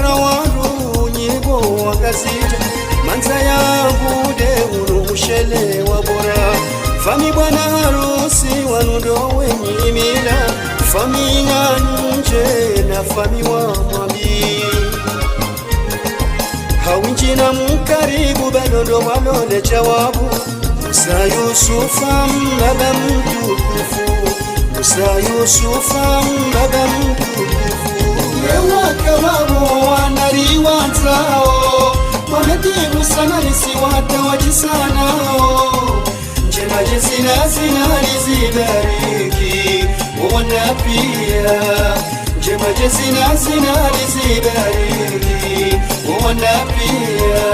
bora waru nyigo wakazita manza yangu de urushele wa bora fami bwana harusi wanundo wenye mila fami na nje na fami wa mwambi hawinjina mkaribu bado walole jawabu Musa Yusufa mbaba mtukufu Musa Yusufa mbaba mtukufu Yewa kababu wanariwanzao Wametibu sana lisiwata wajisanao Njema jesina lizibariki Uwana pia Njema jesina lizibariki Uwana pia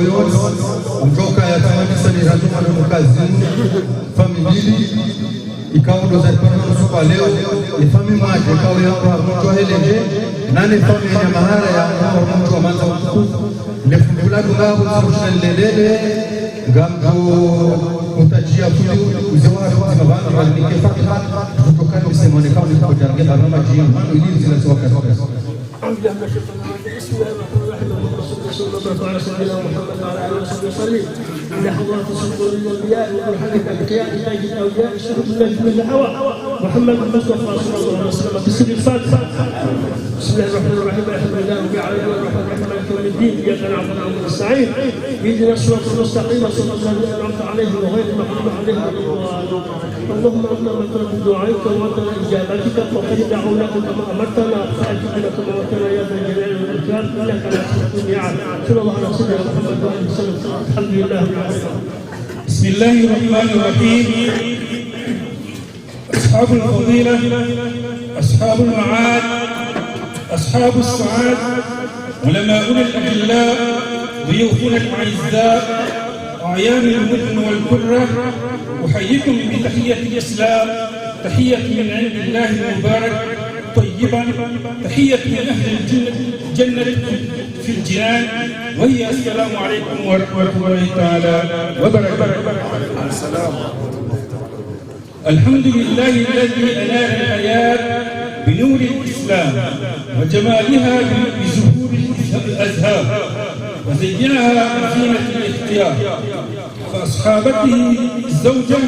yote utoka ya tamadisa ni razuma na mkazini familia ikawa ndo za kwa leo ni familia moja ikawa ya mtu heleje nane familia ya mahara ya mtu wa manza mtukufu nefungula ngabo zilelele ngambo utajia kuli uzewa kwa bana walike fakha kutoka msemone kama niko jarge barama jia ili zinazoka بسم الله الرحمن الرحيم اللهم صل وسلم على سيدنا محمد وعلى اله وصحبه وسلم الى حضرات الصدور الانبياء وبرهانك الاتقياء تاج الاولياء شرف الله من الهوى محمد المصطفى صلى الله عليه وسلم بسر الفاتحه بسم الله الرحمن الرحيم الحمد لله رب العالمين الرحمن الرحيم مالك يوم الدين اياك نعبد ونستعين نستعين اهدنا الصراط المستقيم صراط الذين انعمت عليهم غير المغضوب عليهم ولا الضالين اللهم انا نطلب دعائك وانتظر اجابتك وقد دعوناك كما امرتنا فاجبنا كما امرتنا يا ذا الجلال والاكرام انك لا تخلف الميعاد صلى الله على سيدنا محمد وعلى اله وسلم الحمد لله رب العالمين. بسم الله الرحمن الرحيم. اصحاب الفضيله، اصحاب المعاد، اصحاب السعاد، علماؤنا الاجلاء، ضيوفنا الاعزاء، اعيان المدن والقرى، احييكم بتحيه الاسلام، تحيه من عند الله المبارك طيبا، تحيه من اهل الجنه في الجنان، وهي السلام عليكم ورحمه الله تعالى وبركاته. الحمد لله الذي انار الحياه بنور الاسلام وجمالها بزهور الازهار وزينها بزينه الاختيار، فاصحابته الزوجه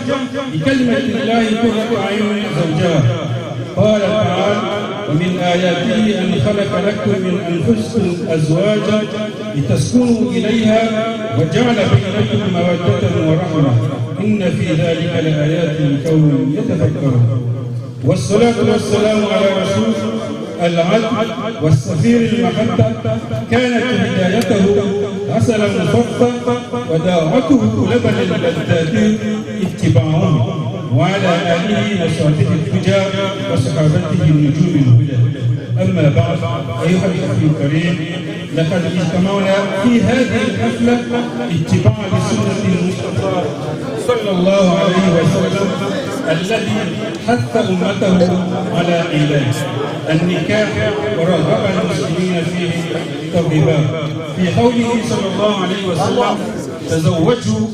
بكلمه الله قرة اعين زوجها. قال تعالى: ومن آياته أن خلق لكم من أنفسكم أزواجا لتسكنوا إليها وجعل بينكم مودة ورحمة إن في ذلك لآيات لقوم يتفكرون. والصلاة والسلام على رسول العدل والسفير المحبة، كانت بدايته عسلا مصفى وداعته لبن اللذات اتباعه، وعلى آله وصحبه الفجار وصحابته النجوم الهدى. أما بعد، أيها الأخ الكريم، لقد اجتمعنا في هذه الحفلة اتباعا لسنة المصطفى صلى الله عليه وسلم الذي حث أمته على علاج النكاح ورغب المسلمين فيه ترغيبا، في قوله صلى الله عليه وسلم: تزوجوا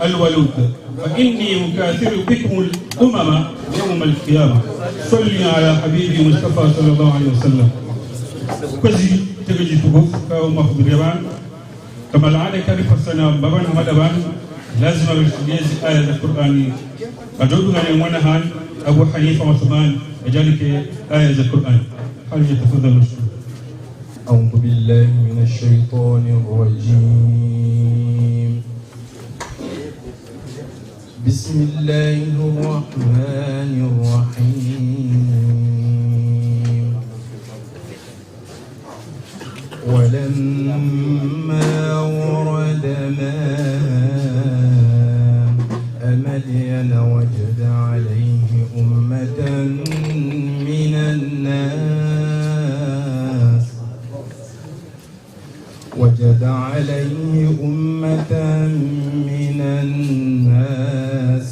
الولود فإني مكاثر بكم الأمم يوم القيامة. صلي على حبيبي مصطفى صلى الله عليه وسلم. كزي تجي تقف كأم أخبريان كما العادة كارف السنة بابان مدبان لازم أرسليز آية القرآن أجودنا يومنا أبو حنيفة وثمان ذلك آية القرآن. هل يتفضل مشكور. أعوذ بالله من الشيطان الرجيم. بسم الله الرحمن الرحيم. ولما ورد ماء مدين وجد عليه أمة من الناس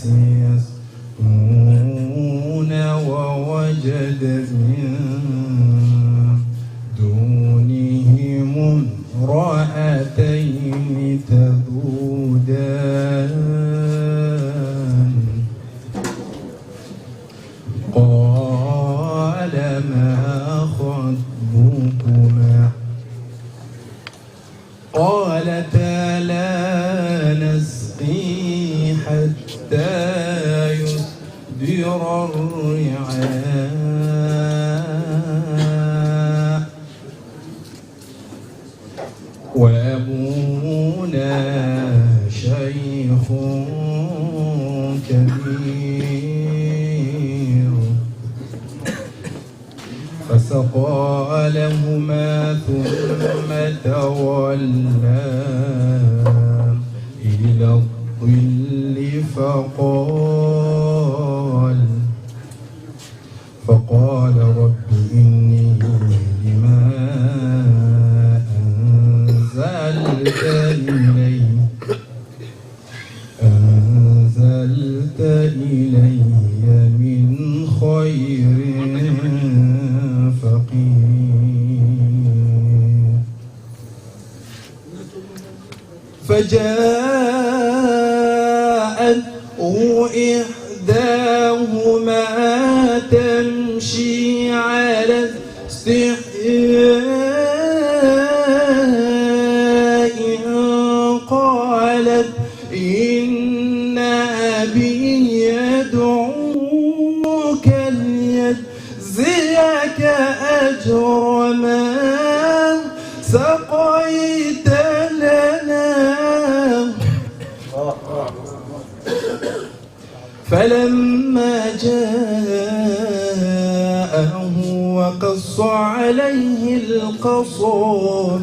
يسقون ووجد من دونهم امرأتين تذودان قال ما خطبكما قالتا لا نسقي حتى يصدر الرعاء وأبونا شيخ كبير فسقى لهما ثم تولى إلى الظل فقال رب إني لما أنزلت فجاءته إحداهما تمشي على استحياء قالت إن أبي يدعوك ليجزيك أجر ما سقيت لنا. فلما جاءه وقص عليه القصص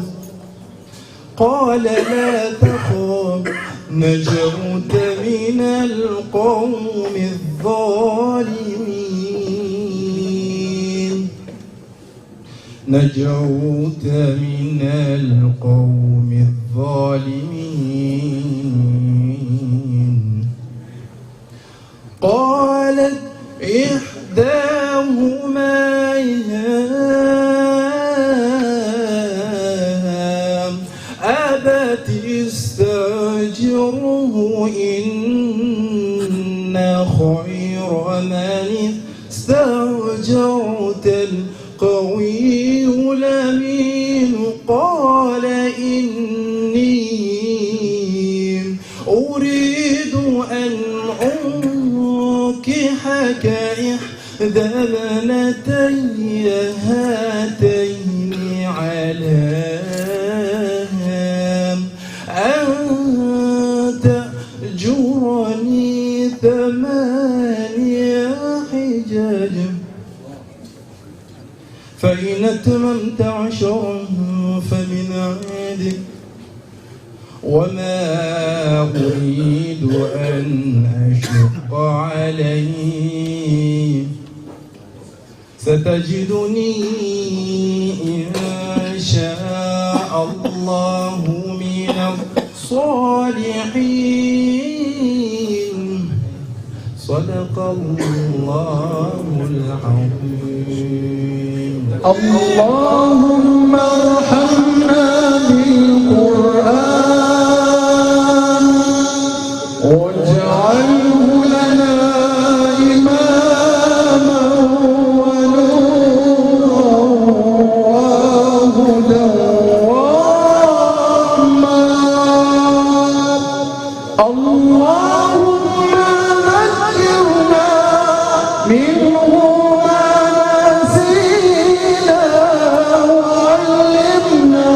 قال لا تخف نجوت من القوم الظالمين. نجوت من القوم الظالمين. قالت إحداهما يا أبت استأجره إن خير من استأجرت القوي الأمين. قال إني أريد أن أنكحك إحدى ابنتي هاتين على أن تأجرني 8 حجج فإن أتممت 10 فمن عندك وما أريد أن أشق عليك ستجدني إن شاء الله من الصالحين. صدق الله العظيم. اللهم ارحمنا بالقرآن واجعله لنا إماما ونورا وهدى ورحمة. اللهم ذكرنا منه ما نسينا وعلمنا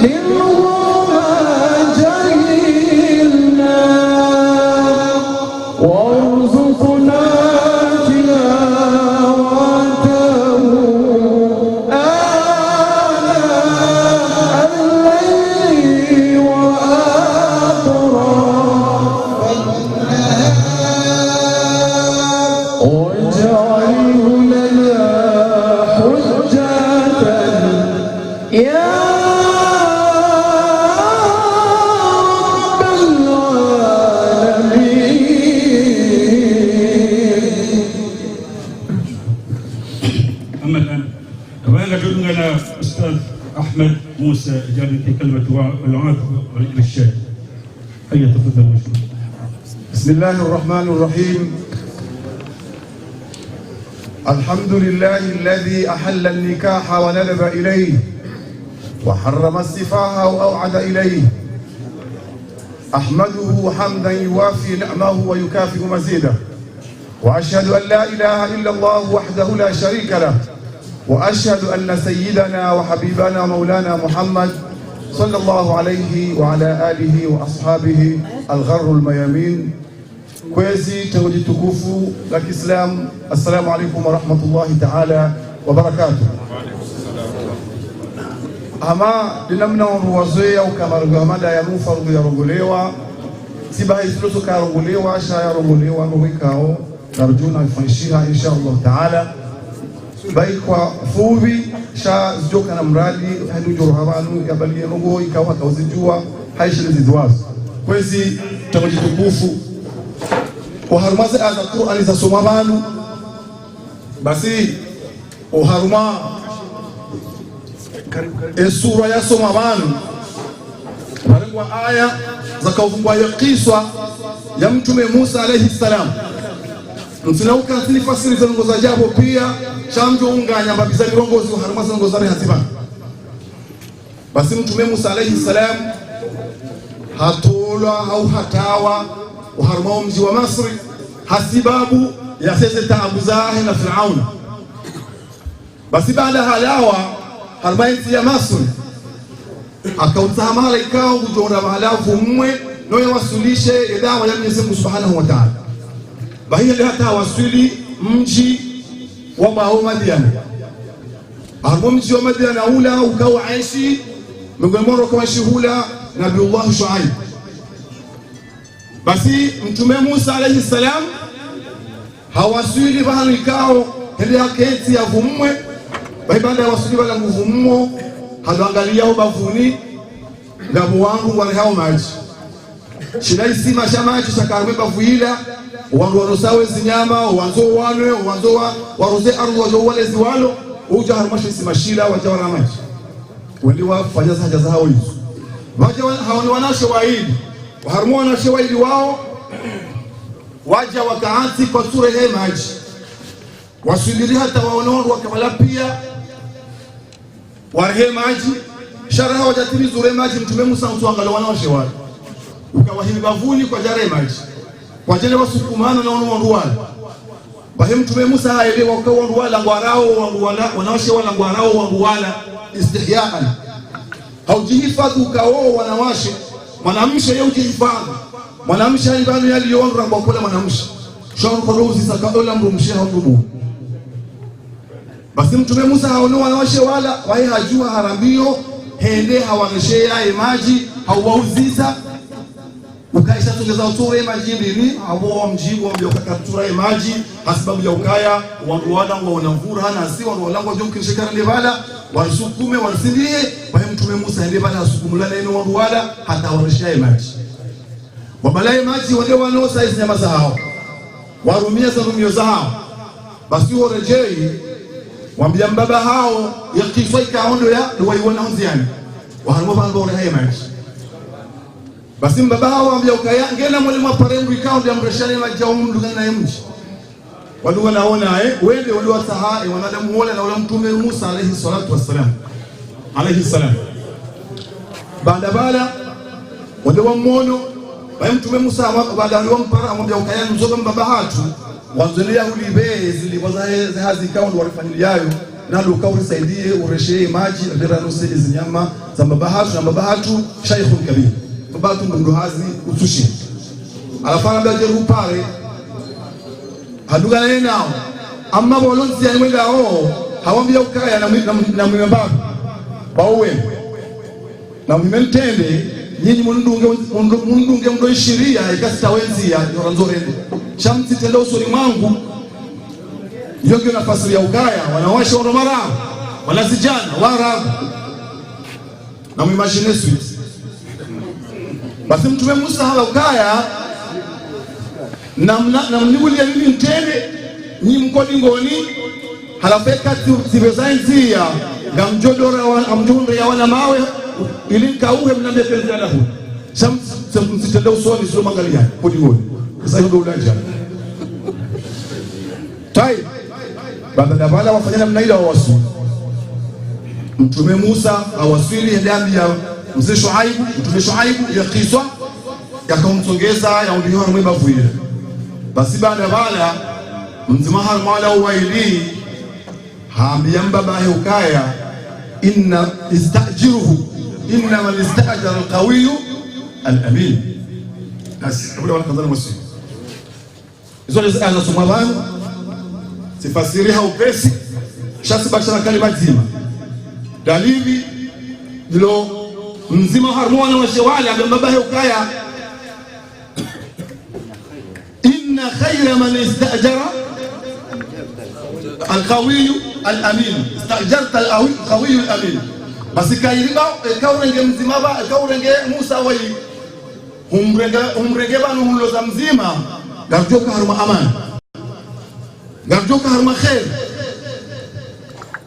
منه ما جهلنا وارزقنا تلاوته آناء الليل وأطراف النهار واجعله لنا حجة يا رب العالمين. أما الآن فأنا جدنا أستاذ أحمد موسى إجابة كلمة والعاطفة والإرشاد. هيا تفضل مشكور. بسم الله الرحمن الرحيم. الحمد لله الذي أحل النكاح وندب إليه وحرم السفاح وأوعد إليه. أحمده حمدا يوافي نعمه ويكافئ مزيده، وأشهد أن لا إله إلا الله وحده لا شريك له، وأشهد أن سيدنا وحبيبنا مولانا محمد صلى الله عليه وعلى آله وأصحابه الغر الميامين. Kwezi tawji tukufu la Kiislamu, assalamu alaikum wa rahmatullahi ta'ala wa barakatuh. Ama dinamna ruwazoea ukamaruga mada ya mufarugu ya rongolewa siba hizuloso ka rongolewa sha ya rongolewa mwikao narjuna ifanishiha insha Allah ta'ala bai kwa fuvi sha zijoka na mradi hanu joro habanu ya bali rongo ikawa kauzijua haishile zidwazo. Kwezi tawji tukufu uharumaze aza Qur'ani za soma banu basi uharuma sura ya soma banu wa aya za kauvumbwa ya kiswa ya mtume Musa alayhi salam mtinauka zili fasiri za ngoza jabo pia chamjo unganya mbabiza mirongozi wa haruma za ngozani hatiba. Basi mtume Musa alayhi salam hatolwa au hatawa uharuma mji wa Masri hasibabu ya sese taabu zahe na Firauna. Basi baada halawa harmainti ya Masri akauntaha mahala ikao kujona mahalafu mwe noye wasulishe edawa ya Mwenyezi Mungu Subhanahu wa Ta'ala. Bahili hata wasuli mji wa Madian. Harmo mji wa Madian ula ukawa aishi mgomoro kwa hula Nabiullah Shuaib. Basi mtume Musa alayhi salam hawasuli bahali ikao hende haketi ya vumwe. Baada ya wasuli wala nguvummo hadoangalia ubavuni ngabu wangu wale hao maji shidaisi mashamaji shakarwe bavuila wandu wanosawe zinyama wanzo wanwe wanzo waroze ardu wajo wale ziwalo uja harmasho simashila waja wana maji wali wafanya haja zao hizo waja hawani wanasho waidi waharmu wanasho waidi wao waja wakaanti kwa sura hii maji wasubiri hata waonondo wakamala pia warehe maji sharaha wajatimi zure maji mtume Musa mtuangalo wanawashe wale ukawahimi bavuni kwa jare maji kwa jele wasukumana na wandu wale bahe mtume Musa haelewa kwa wandu wala ngwarao wanawashe wala ngwarao wandu wala istihyaan haujihifadhi ukao wanawashe mwanamshe yeye ujihifadhi mwanamshe haibanu yaliyondra kwa kule mwanamshe shauri kwa rozi sakaola mrumshe haundumu. Basi mtume Musa haono wanawashe wala wae hajua harambio hende hawaneshe yae maji hawauziza ukaisha tungeza utore maji mbili hawa mjibu wambia ukakatura maji hasibabu ya ukaya wandu walangu wanamvura hana si wandu walangu wajo kinshikara lebala wansukume wansindie wae mtume Musa hende bala hasukumula na ino wandu wala hata waneshe yae maji wabalaye maji wale wanosa hizi nyama za hao warumia za rumio za hao. Basi urejei wambia mbaba hao ya kiswa ikaondo ya duwa iwana hunziani wahanuma bango urehaye maji. Basi mbaba hao wambia ukaya ngena mwalimu aparengu ikaondo ya mreshani maji ya umundugani na mji wadu wanaona wende wadu wasaha wanadamu wale na wala mtume Musa alayhi salatu wassalam alayhi salam. Baada bala wade wa mmono bae mtume Musa baada aliwampara wambia ukaya mzoga mbaba hatu wanzolia ulibe ziliwazahe hazi kaundu walifanyili yayo nalo ukauri saidie ureshe maji ndera nuse zinyama za mbabahatu na mbabahatu shaykhun kabir mbabahatu mundu hazi utushi alafana bajeru pare haduga na nao amma bolonzi ya mwenda hawambia ukaya na mwembabu bawe na mwimentende nyinyi mundunge mndo ishiria ikasita wenzi ya yoranzorende shamsi tendo usoni mwangu yonge nafasi ya ukaya wanawasha onomara wanazijana warabu na mwimagine sweet. Basi mtume Musa hala ukaya na mnibuli ya nini mtende nyi mkodi ngoni halafeka zibezainzi ya gamjodora amjunde ya wana mawe ili kauhe mnambia penzi ya lahu shamsi tendo usoni sio mangalia kodi ngoni kisa hiyo ulanja tai baada ya wala wafanya namna ile wawasu mtume Musa awasili ndani ya mzee Shuaib mtume Shuaib ya kiswa yakamsongeza yaundio na mwemba vuile. Basi baada ya wala mzima harmala uwaili haambia mbaba ukaya inna istajiruhu inna man istajara alqawiy alamin basi kabla wala kadhalika msi hizo ni aya za Sumawani sifasiriha upesi shasi bashara kalima zima dalili ndilo mzima harmona wa shawala mbaba ukaya inna khayra man istajara alqawiy alamin istajarta alqawiy alamin. Basi kairiba kaurenge mzima ba kaurenge Musa wai humrenge banu huloza mzima garjoka harma amani garjoka harma khair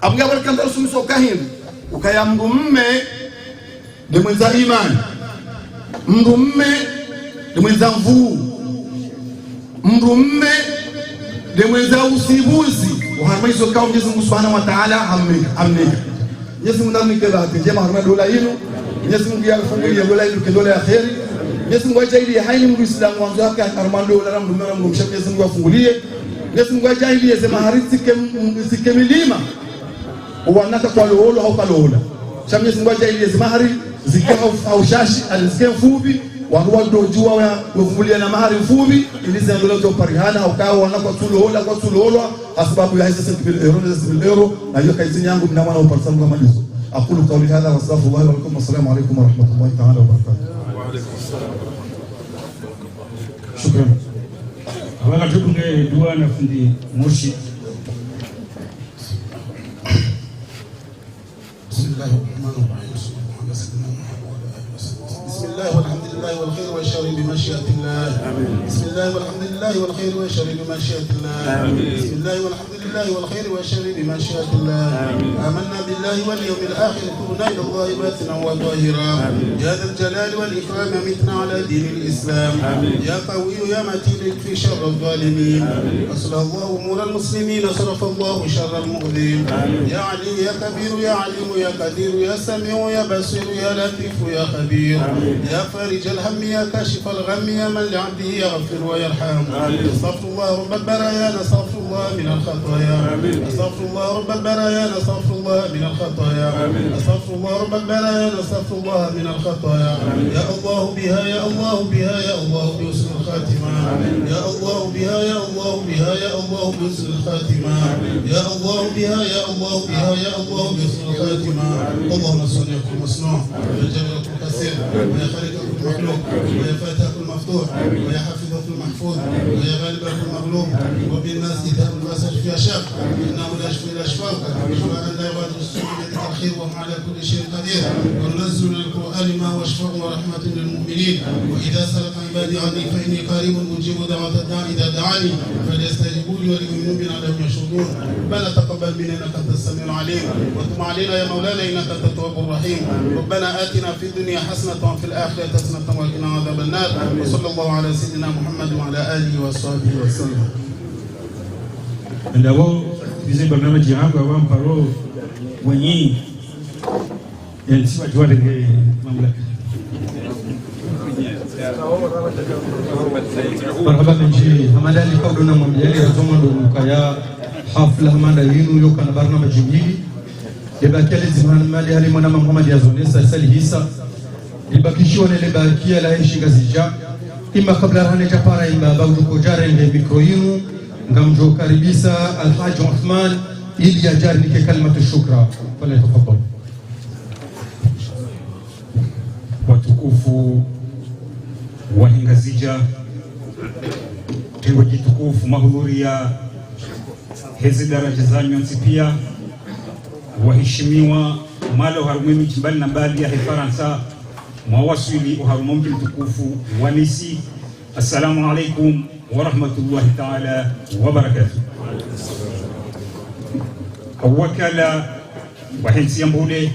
abga barkan darsu kahin ukayamgu mme de mwenza imani mndu mme demwenza mvuu, mndu mme demwenza usibuzi uharmaizo kao Mwenyezi Mungu Subhanahu wa Ta'ala amnika. Mwenyezi Mungu namnike bahati njema harma dola yenu. Mwenyezi Mungu yafungulie dola yenu kidola ya kheri. Mwenyezi Mungu ajalie haini mndu Islamu wanzo yake harma dola na mndu msha Mwenyezi Mungu afungulie. Mwenyezi Mungu ajalie sema harisi sike milima wanaka kwa lolo au kalola. Mwenyezi Mungu ajalie sema hari zikao au shashi alizike mfupi watu jua wafungulia na mahari mfupi ili ziondolewe kwa parihana au kao wanako tulola kwa tulola sababu ya hizo euro na hiyo kazi yangu na mwana uparsamu kama hizo. Aqulu qawli hadha wa astaghfirullah wa lakum. Assalamu alaykum wa rahmatullahi ta'ala wa barakatuh. Wa alaykum assalam. Shukran. Wala tukunge dua na fundi murshid. Bismillahirrahmanirrahim. Bismillah walhamdulillah wal khair wa sharri bi mashiatillah. Bismillah walhamdulillah wal khair wa sharri bi mashiatillah. Bismillah walhamdulillah wal khair wa sharri bi mashiatillah. Amanna billahi wal yawmil akhir kunna ila Allah batina wa zahira. Ya dhal jalali wal ikram mitna ala din al islam. Ya qawi ya matin fi sharr al zalimin. Sallallahu umur al muslimin sarafa Allah sharr al mu'dhin. Ya ali ya kabir ya alim ya qadir ya sami' ya basir ya latif ya khabir. يا فارج الهم يا كاشف الغم يا من لعبده يغفر ويرحم. استغفر الله رب البرايا نستغفر الله من الخطايا. استغفر الله رب البرايا نستغفر الله من الخطايا. استغفر الله رب البرايا نستغفر الله من الخطايا. يا الله بها يا الله بها يا الله بحسن الخاتمة. يا الله بها يا الله بها يا الله بحسن الخاتمة. يا الله بها يا الله بها يا الله بحسن الخاتمة. اللهم صل وسلم وجل كثير ويا خالق كل مخلوق ويا فاتح كل مفتوح ويا حافظ كل محفوظ ويا غالب كل مغلوب وبالناس كتاب المساج في اشاق انه لا يشفي الا شفاك شفاء لا يغادر السوء بيدك الخير وهم على كل شيء قدير وننزل من القران ما هو شفاء ورحمه للمؤمنين واذا سلك عبادي عني فاني قريب اجيب دعوه الداعي اذا دعاني فليستجيبوا لي وليؤمنوا بي لعلهم يشكرون. ربنا تقبل منا انك انت السميع العليم وتب علينا يا مولانا انك انت التواب الرحيم. ربنا اتنا في الدنيا حسنه وفي الآخرة حسنة وقنا عذاب النار. وصلى الله على سيدنا محمد وعلى آله وصحبه وسلم. Ndawo bize barnamaji yangu awam paro wenyi yansiwa jwale nge mamlaka. Marhaba benji hamada ni kaudo na mwamjali yazoma ndo mkaya hafla hamada yinu yoka na barnamaji mbili debakia lezimana mali hali mwana Muhammad yazonesa sali hisa libakishiwa na libakia la heshinga zija ima kabla rane japara ima baudu kujare nge mikro yinu ngamjo karibisa Alhaji Uthman ili ajari nike kalimatu shukra. Fala tafadhali. Watukufu wahinga zija tengo jitukufu mahudhuria hezi daraja zanyu nsi pia waheshimiwa malo harumimi chimbali na mbali ya Faransa mwawasili uharumomji mtukufu wanisi. Assalamu alaikum wa rahmatullahi ta'ala wa barakatuh. Awakala wahensi yambude,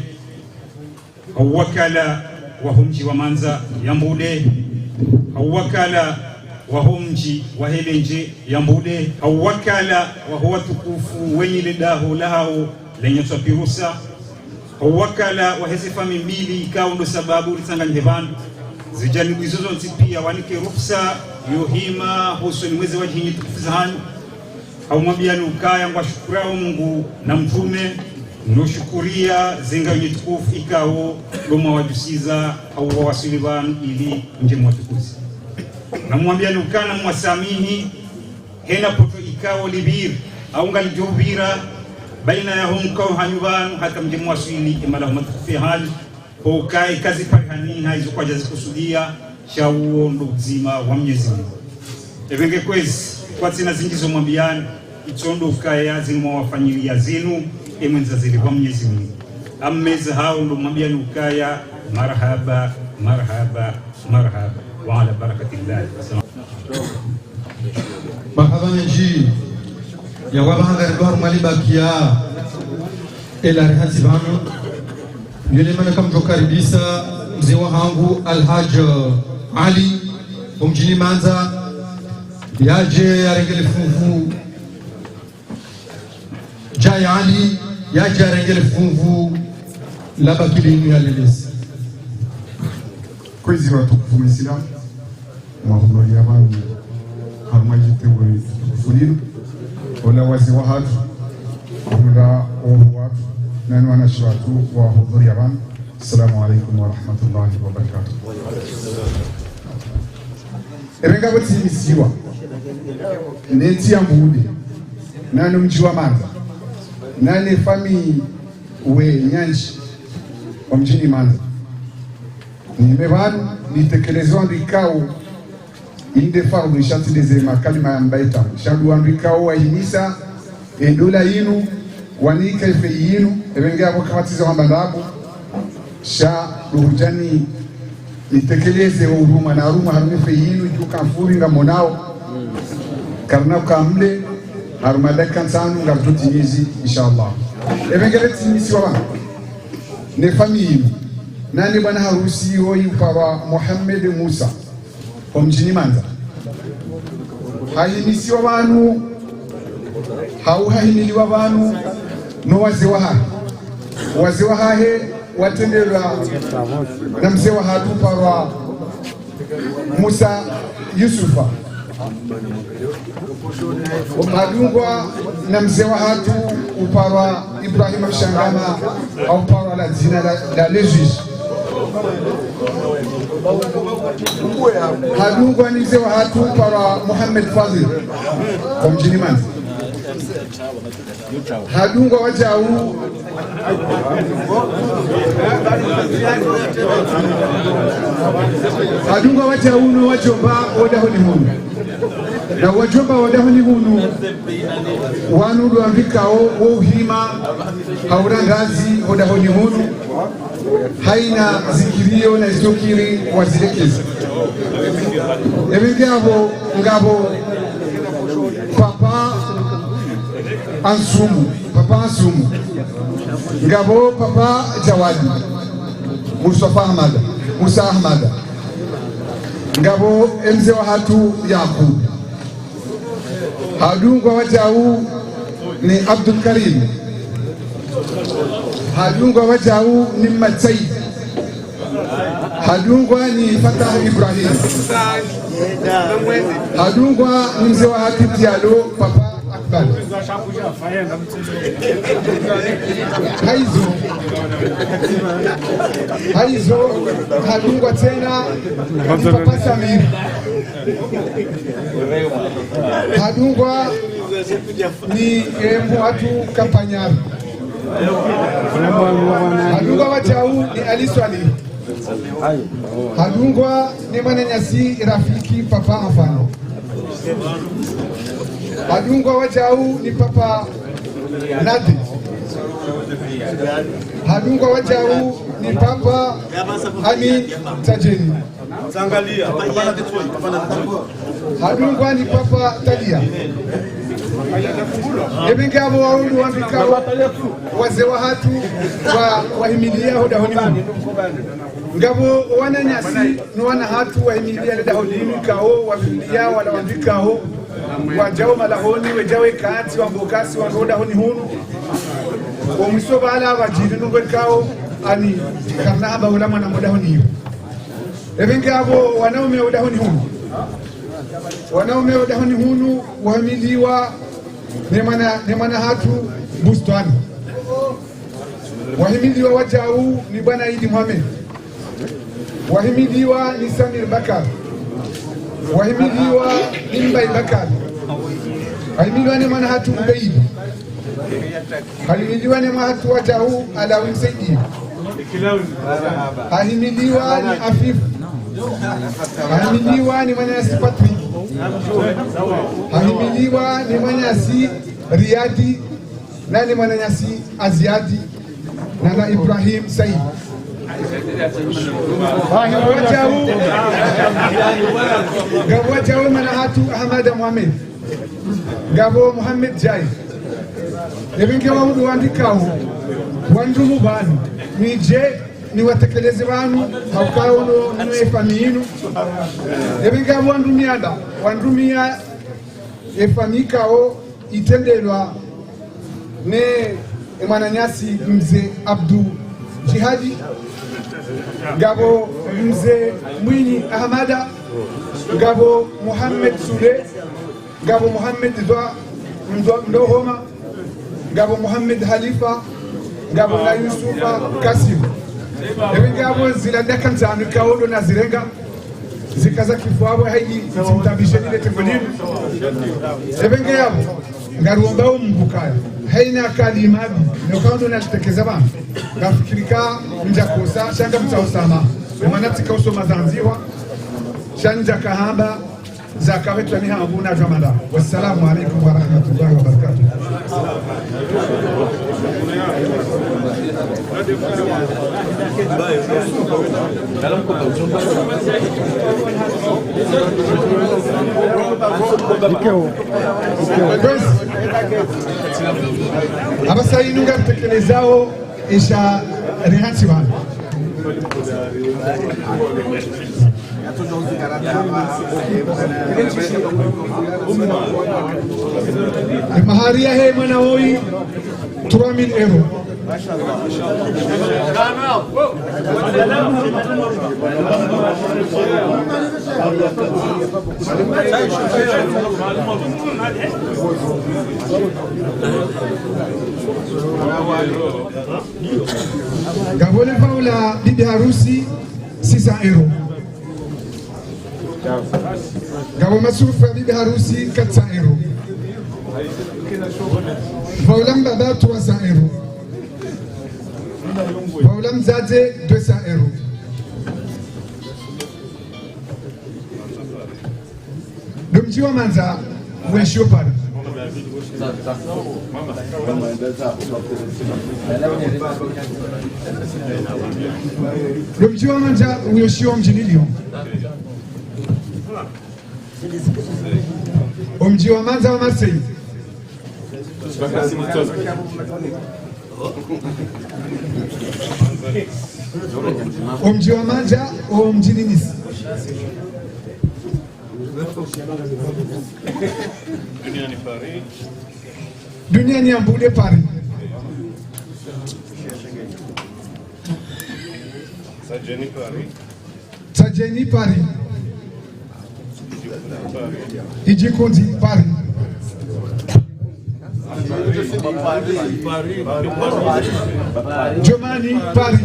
awakala wahumji wa manza yambude, awakala wahumji wahelenje yambude, awakala wahuwa tukufu wenye ledaho lahao lenye twapirusa, awakala wahezi fami mbili ikawa ndo sababu risanga njebandu zijani bizozo nsipia wanike rufsa yohima husu ni mwezi wajihinyi tukufizahani au mwabianu kaya ngwa shukurao Mungu na mtume noshukuria zinga yenye tukufu ikao loma wajusiza au wawasili banu ili nje mwatukuzi na mwabianu kana mwasamihi hena poto ikao libir au ngali jubira baina ya humkao hanyubanu hata mje mwasili imala humatukufi hali ukai kazi parihani haizo kwa jazi kusudia shauo ndo uzima wa Mwenyezi Mungu. Evenge kwezi kwa tina zingizo mwambiani itondo ukaya zinuma wafanyilia zinu emwenza zili kwa Mwenyezi Mungu. Ammeza hao ndo mwambiani ukaya marhaba marhaba marhaba wa ala barakatillahi. Marhaba menji ya wabahanga ribar malibakia ila rihati bano yule mana kamjo karibisa mzee wangu Alhaj Ali mjini Manza yaje arengele fungu Jai Ali yaje arengele fungu la bakilini ya lelesi kwezi watukufu Muislamu mahudhuria wangu harumajite wewe tukufunino wala wazi wa hatu wala ohu watu nani wanashiratu wa hudhuria wangu. Assalamu alaikum wa rahmatullahi wa barakatuh. Erenga boti misiwa neti ya mbude nani mji wa Manza nani fami we nyanji wa mjini Manza nimevanu nitekelezwa ndikao inde faru shati dezema kalima ya mbaita shadu andikao wahimisa endola yinu wanika ife yinu ebenga wakatiza wambandabo sha duhujani nitekeleze huruma na huruma harumife yinu jukafuri nga monao karna kamle haruma dakkan sanu nga tutimizi inshallah ebengele timisi wa ne famille nani bwana harusi hoyi para Muhammad Musa wa mjini Manza haimisi wa wanu hauhaimili wa wanu no wazee wa hahe watendelwa na mzee wa hatu para Musa Yusufa madungwa na mzee wa hatu upara Ibrahim Shangama au para la zina la legis hadungwa ni mzee wa hatu para Muhammad Fadhil kwa mjini Manza hadungwa wajau hadungwa wajau no wajomba odahoni hunu na wajomba odahoni hunu wanu duambikao wohima haurangazi odahoni hunu haina zikirio na izokiri wazilekezi ebengabo ngabo papa Ansumu ngabo papa Jawadi Musa Ahmada ngabo mzee wa hatu Yakub hadungwa wajau ni Abdul Karim hadungwa wajau ni Matsai hadungwa ni Fatah Ibrahim hadungwa ni mzee wa hatu Diallo papa Akbar haizo hadungwa tena ni papa Samir hadungwa ni watu Kampanyari hadungwa wajau ni Ali Swali hadungwa ni mananyasi rafiki papa Afano hadungwa wajau ni papa Nadi hadungwa wajau ni papa Amin Tajeni hadungwa ni papa Talia ebenge abo waundu wambikao wazee wa hatu wahimilia hodahoni ngabo wananyasi nuwana hatu wahimilia hodahoni kao wahimilia wala wambikao wajao malahoni wejawe kati wambokasi wangodahoni hunu omwiso bala wajiri nungwekao ani karna haba ulama na modahoni hiyo ebenge abo wanaume udahoni hunu wahamiliwa nemana hatu bustani wahimiliwa wajau ni bwana Idi Mohamed wahimiliwa ni Samir Bakar wahimiliwa ni Mbai Bakar wahimiliwa ni mana hatu Ubeid wahimiliwa ni mahatu wajau Alawi Saidi wahimiliwa ni Afif wahimiliwa ni Manyasi Patrick wahimiliwa ni Manyasi Riyadi na ni Manyasi Aziadi na Ibrahim Said gabo wajau mana hatu Ahmad Mohamed gabo Muhammad Jai ebenge wahudu wandikao wandumu banu nije ni watekeleze wanu haukao no efami inu ebenga wandumia efami kao itendelwa ne mwananyasi mzee Abdu Jihadi gabo mzee Mwinyi Ahmada gabo Muhammad Sule gabo Muhammad Ndohoma gabo Muhammad Halifa gabo na Yusufa Kasim gabo zilanda kanzanu kaodo na zirenga zikaza kifuabo haiji simtabishe ile tekonini gabo ngaruomba umukaya haina kalimabi nokaondo na tekeza bana ngafikirika njakosa shanga mtaosama maana tikausoma zanziwa shanja kahamba zakawetu ni hanguna jamanda. Wassalamu alaikum wa rahmatullahi wa barakatuh. Abasa inunga tekelezao isha rihati wana maharia he mana hoi 3000 euro gavole faula bibi harusi 600 euro gabo masufa bibi harusi 400 euro faula mbaba 300 euro faula mzaze 200 euro domjiwa manza mweshio pala domjiwa manza mweshio mjinilio omji wa manza wa Marseille omji wa manza omji Nice dunia ni ambule Paris Sajeni Paris Ijikundi Paris Jomani Paris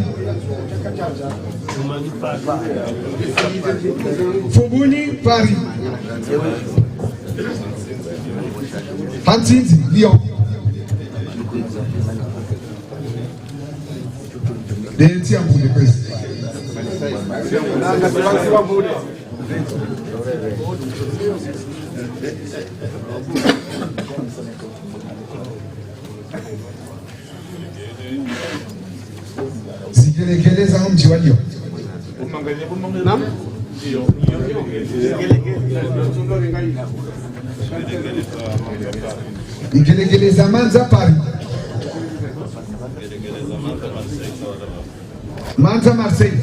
Fubuni Paris Hantinzi Lyon Denti ambule pesi Zikelekeleza mji wa Lyon. Naam? Zikelekeleza Manza Paris. Manza Marseille.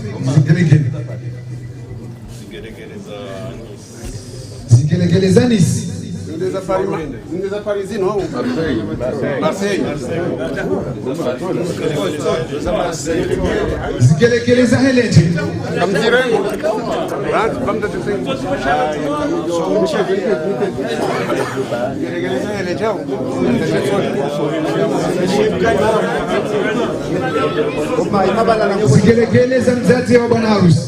Zikelekeleza Nice. Ndeza Paris no Marseille zikelekeleza Helene kamzirengo kamda tusengo zikelekeleza Helene chao zikelekeleza mzazi wa bwana harusi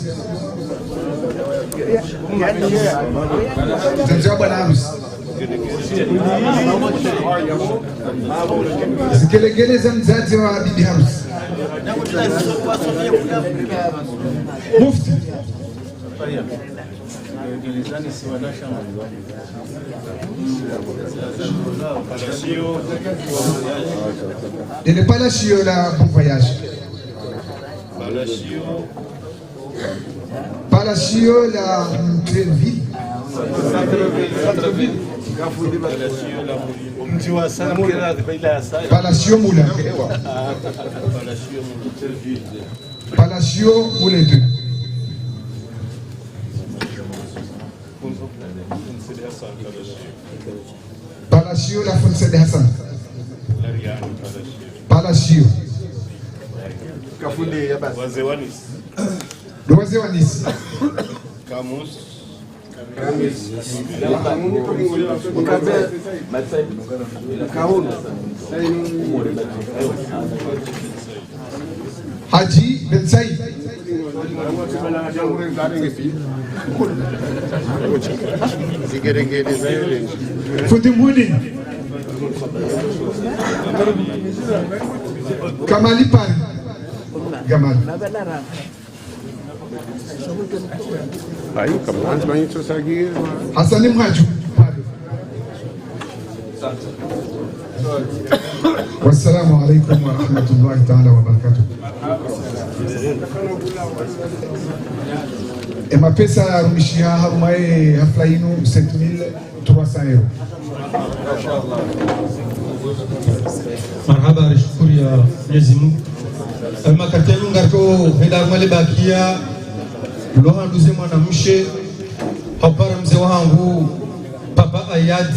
mzazi wa bwana harusi zikelekeleza mzazi wa bibi harusi mufti et le palacio là bon voyage palacio la ville Palacio Moulin Palacio Moulete. Palacio La Fonse de Hassan. Palacio. Wazee wa Nisi. Haji Ben Said. Fundi Mwini. Kamali Pan. Gamal. Aí, camarada, mas a gente consegue. Hassan Mhaju. Wassalamu alaikum wa rahmatullahi ta'ala wa barakatuh. Mapesa arumishia harumae hafla inu 7,300 euro. Marhaba, nashukuru ya Mwenyezi Mungu. Makatenu ngarko heda male bakia loha nduze mwanamshe hapara mzee wangu Papa Ayad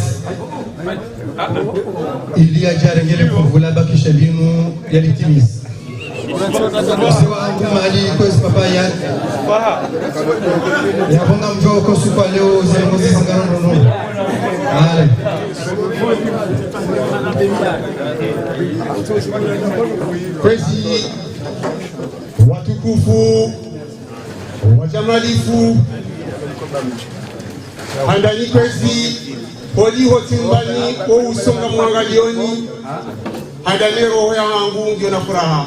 ili ajarengele kuvula bakisha linu yalitimiza. Mzee wangu mali kwezi Papa Ayad ya bonga mjoo kosu kwa leo zile sangano nono. Ale kwezi watukufu wajamalifu handani kwezi holi hotimbani o usonga mwangalioni handani roho ya wangu ngio na furaha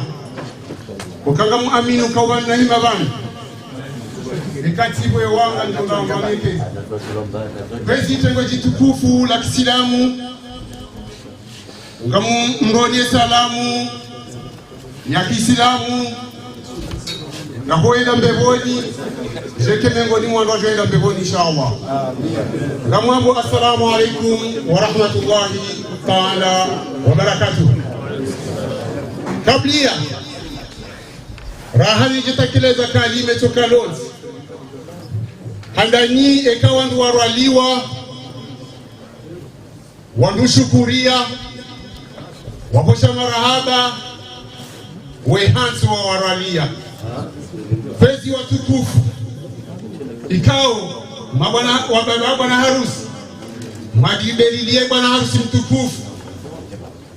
ukanga muaminu kawana na hima bani nikatibu ya wanga ndonga mwanike kwezi tengo jitukufu la kisilamu ngamu mroni salamu ya kisilamu na hoenda mbevoni jeke mengoni mwandu wajoenda mbevoni inshallah. Ngamwambo assalamu alaikum wa rahmatullahi ta'ala wa barakatuh. Kablia rahani jitakeleza kalime toka Lodzi handani ekawa ndu warwaliwa wandushukuria waposha marahaba wehansi wa waralia fezi watukufu ikao mabwana harusi magibelilie bwana harusi mtukufu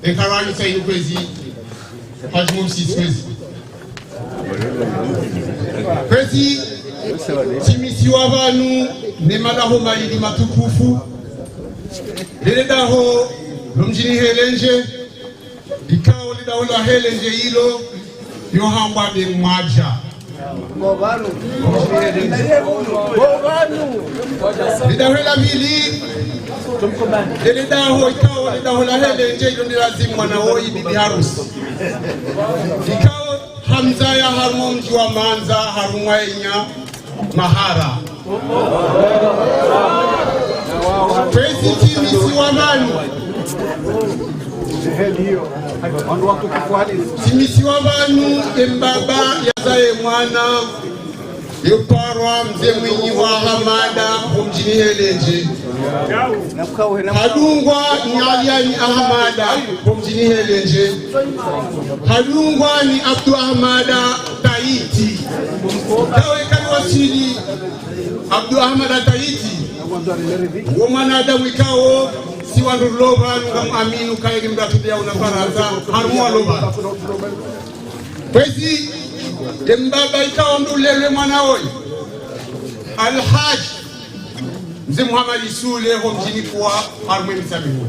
ekarani saini kwezi hajmumsi kwezi kwezi timisi wa vanu ne madaho maili matukufu lele daho lumjini helenje ikao lidaho la helenje hilo yohamba de mwaja lidaho la mili lele daho ikao lidaho la helenje hilo ni lazimu mwanahoi bibi harusi ikao hamza ya harumo mji wa manza harumwenya mahara kwezi timisi wa manu timisi wa vanu embaba yazaye mwana yoparwa mzee mwinyi wa Hamada mjini Helenje hadungwa ni Aliani Ahmada mjini Helenje hadungwa ni Abdu Ahmada Taiti kawe kani wasili Abdu Ahmada Taiti wa mwanadamu ikao si wandu loba ngam aminu kairi mdatudia unafarata harumwa loba kwezi mbaba ikawa ndulele mwana oi Alhaj mzee Muhammad Sule ho mjini kwa harumwe msabihu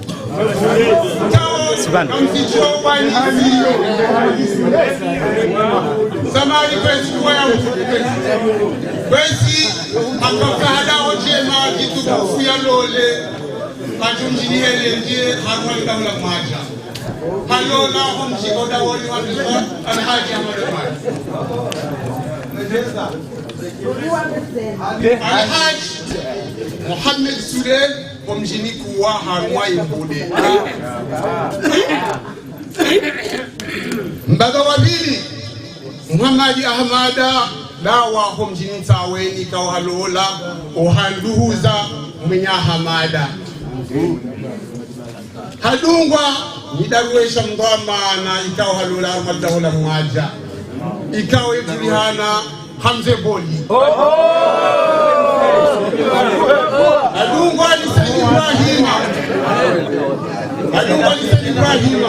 kamzichua ubani samari kwezi kwa ya kwezi akafahada ojema kitukufu ya lole Majumjini Helenje harumwa ndawla maja halola homjiko dawoli wandisa Alhaji Ahmad Alhaji Muhammad Sule homjini kuwa harumwa imbude mbaga wabili Muhammad Ahmada dawa homjini taweni kauhalola ohanduhuza mwinya Hamada hadungwa nidaruesha mdhamana ikaw halola armadahula mwaja ikaw ibulihana Hamze Boli hadungwa ni Sayyid Ibrahima hadungwa ni Sayyid Ibrahima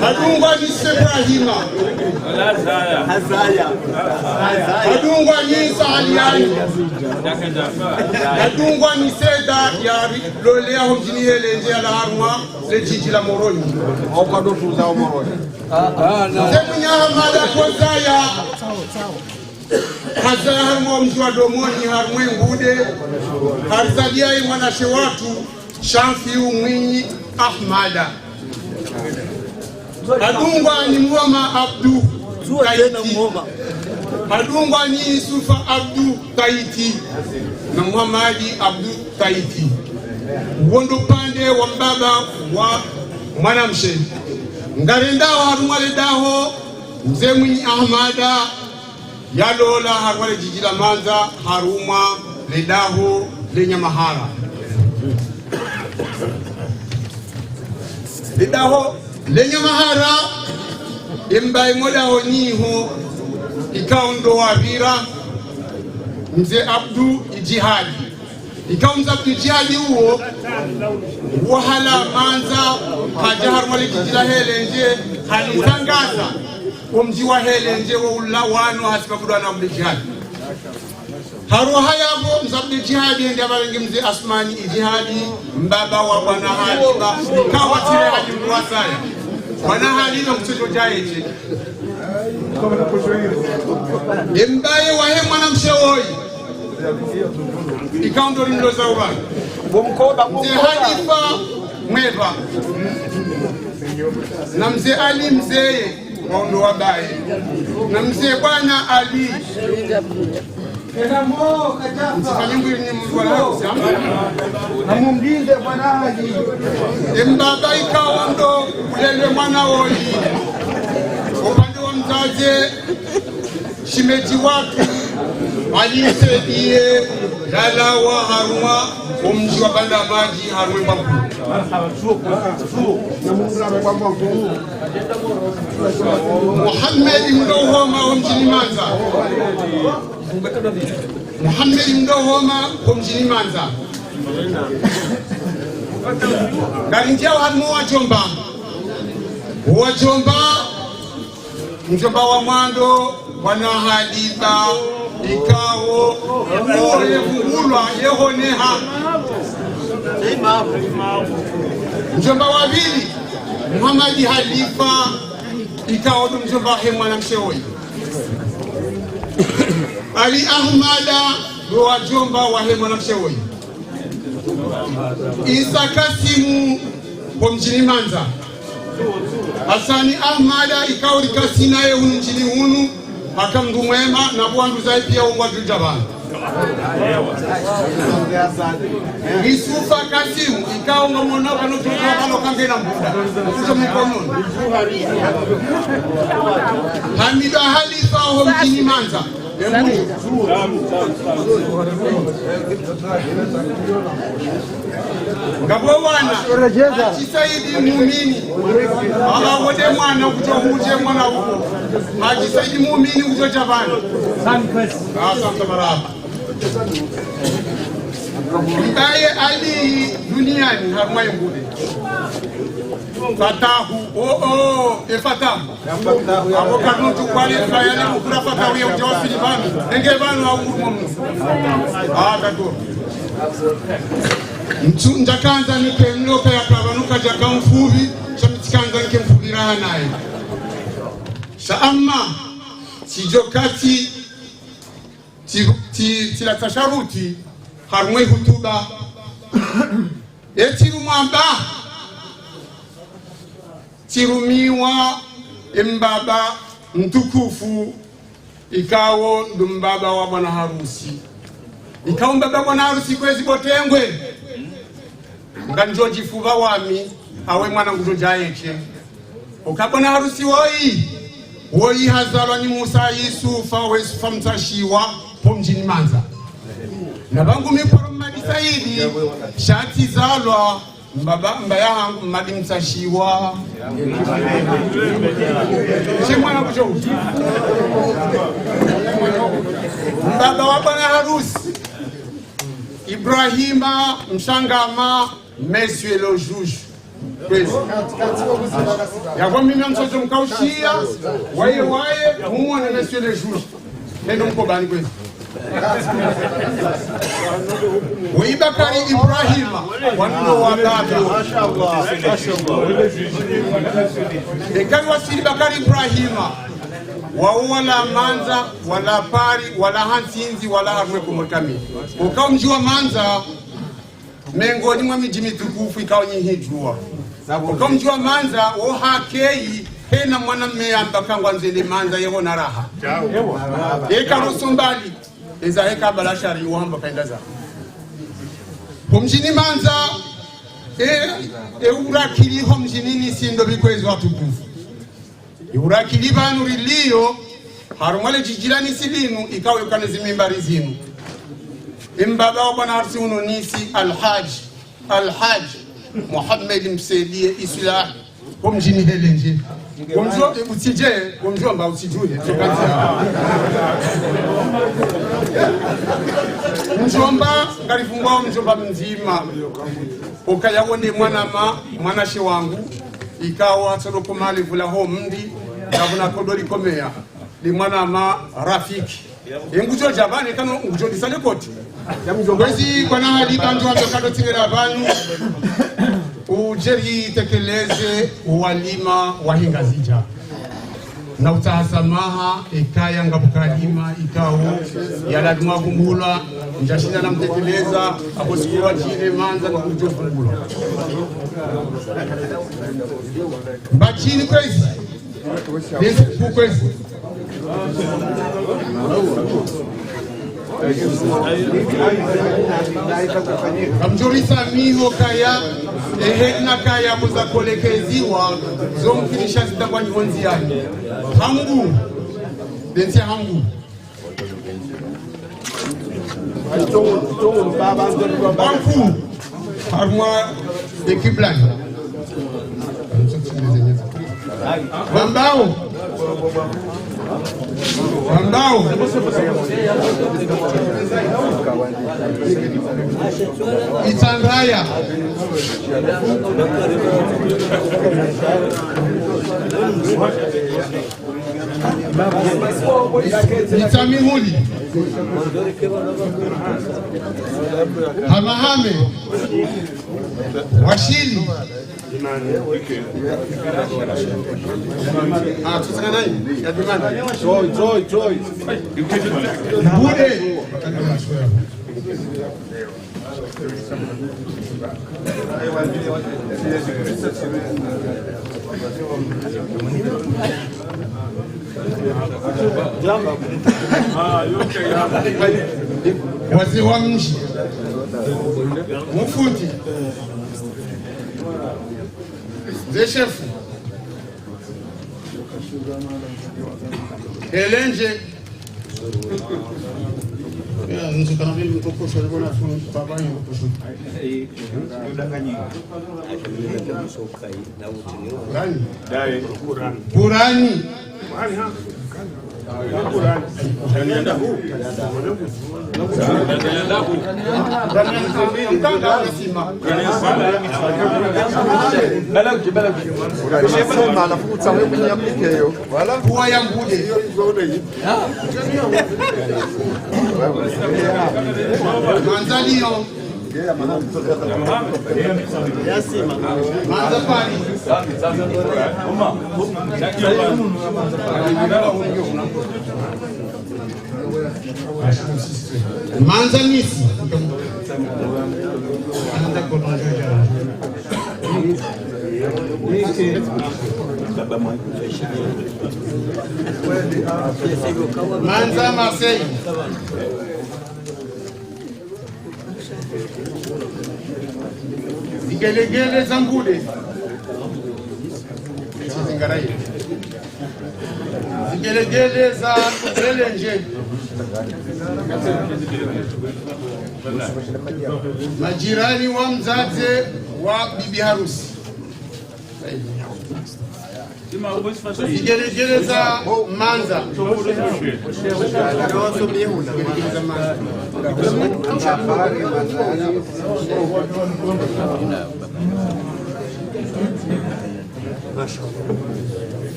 hadungwa ni Sayyid Ibrahima hadungwa ni Saaliyani hadungwa ni Seda ya lolea homjini helenje ala harma le jiji la Moroni okado tuza Moroni semu Hamada kozaya hazaya harma mjua domoni harmwe ngude harzadiai mwanashe watu Shamfi Mwinyi Ahmada hadungwa ni Muhammad Abdu Kaiti hadungwa ni Yusufa Abdu Kaiti na Muhammadi Abdu Kaiti wondo pande wa mbaba wa mwanamshe ngarendaho harumwale daho mzee Mwinyi Ahmada yalola harwale jijila Manza haruma ledaho lenyamahara ledaho lenyamahara imbai moda honiho ikaundo wavira mzee Abdu Ijihadi ikaunza Abdu Ijihadi huo wahala Manza hajahar mwale jijila helenje halitangaza umji wa helenje wa ulawano hasibabudu wana Abdu Ijihadi haruha yabo mzee Abdu Ijihadi ndi abarengi mzee Asmani Ijihadi mbaba wa bwana Halima kawatire hadi mwasaya bwana Halima mtoto jaeje imbaye wahe mwanamshe woi ikaundo lindo za ubani mzee Hanifa Mweva na mzee Ali mzee waundo wabaye na mzee bwana Ali Namumlinde bwana haji mbaba ikaundo kulele mwana woi upande wa mzaze shimeji watu alisaidie dalawa haruma umji wa banda maji harumwe mbaku Muhammad Mdohoma wa mjini Manza Muhammad Mdohoma wa mjini Manza garinjia harmu wajomba mjomba wa mwando wana hadiba ikawo ure vungulwa yehoneha mjomba wa vili Muhammad Halifa ikawo mjomba he mwanamshe woi Ali Ahmada ndo wajomba wa he mwanamshe woi Isa Kasimu kwa mjini Manza Hasani Ahmada ikawo likasina ye hunu mjini hunu hakamdu mwema na buwandu zai pia ungwa Jabani Yusufa Kasimu ikawo ngamona kano tutuwa kano kangena mbuda kuto mikonon Hamida Halifa ho mjini Manza Ngabwana Haji Muumini wode mwana kuto huje mwana huko Haji Muumini kuto Jabani asante baraba Mbaye Ali duniani harumai ngude Fatahu Fatahu abo kanuntu kwali fayale mukura Fatahu ya ujawa filibani enge banu wa ngumu dakoro Njakanza nike mloka ya kabanuka jaka mfuvi Chamitikanza nike mfugiraha nae Shaama Chijokati Tila tasharuti Harumwe hutuba Etiru mwamba Tirumiwa Mbaba mtukufu Ikawo ndumbaba wa bwana harusi Ikawo mbaba bwana harusi kwezi botengwe Nganjo jifuva wami awe mwana ngujo jaeche ukabona harusi woi woi hazalwa ni Musa Yusufa wesufa mtashiwa po mjini Manza na bangu miporo Madi Saidi shati zalwa mbaya hangu Madi mtashiwa shemwana kucho mbaba wa bwana harusi Ibrahima Mshangama Monsieur le juge yako mimi mtoto mkaushia waye muone Monsieur le juge neno mkobani kwezi Bakari Ibrahima wano wa baba ekani wasili Bakari Ibrahima wala Manza wala Pari wala Hansinzi wala harwe kumotami ukao mji wa Manza mengoni mwa miji mitukufu ikao nyihijua ukao mji wa Manza o hakei hena mwana mmeyamba kangwa nzele Manza yeho na raha eka rosombali eza heka balashari wamba kaenda za mjini Manza urakiliho mjinini sindo bikwezo watukufu urakili banu rilio harumale jijirani silinu ikawe kanezi mimbari zinu imbaba wa bwana harsi unonisi Alhaj Muhammad Mselie Islah kwa mjini Helenje kumjua usije kumjua mba usijue mjomba ngalifungwa mjomba mzima ukayawone mwana she wangu ikawa tsoro mali vula ho mndi kabuna kodoli komea li mwana rafiki ngujo jabani kano ngujo disale koti kwezi kwa hali bantu wakado tingera bantu ujeri tekeleze walima wahinga zija na utahasamaha ikaya ngabukalima ikao yaladuma kumbula njashinda na mtekeleza aposikua chine Manza na kujo kumbula mbachini kwezi nese kukwezi kamjurisa miho kaya ehena kaya muza kolekeziwa zomfinisha zitangwa nyonzi yake hangu densi hangu banku harmwa de kiblani Bambao Itandaya Itamihuli Hamahame Washili tusana nani ya dimani Joy Bude wazee wa mji Mufuti Zeshefu Elenje nje kana vile mtokosha alikuwa anafunga baba yangu mtokosha Qurani Manzalio Manzanisi Manza Marseille Zigelegele Zambude Zingaraye Vigelegele za Helenje, majirani wa mzazi wa bibi harusi, vigelegele za Manza,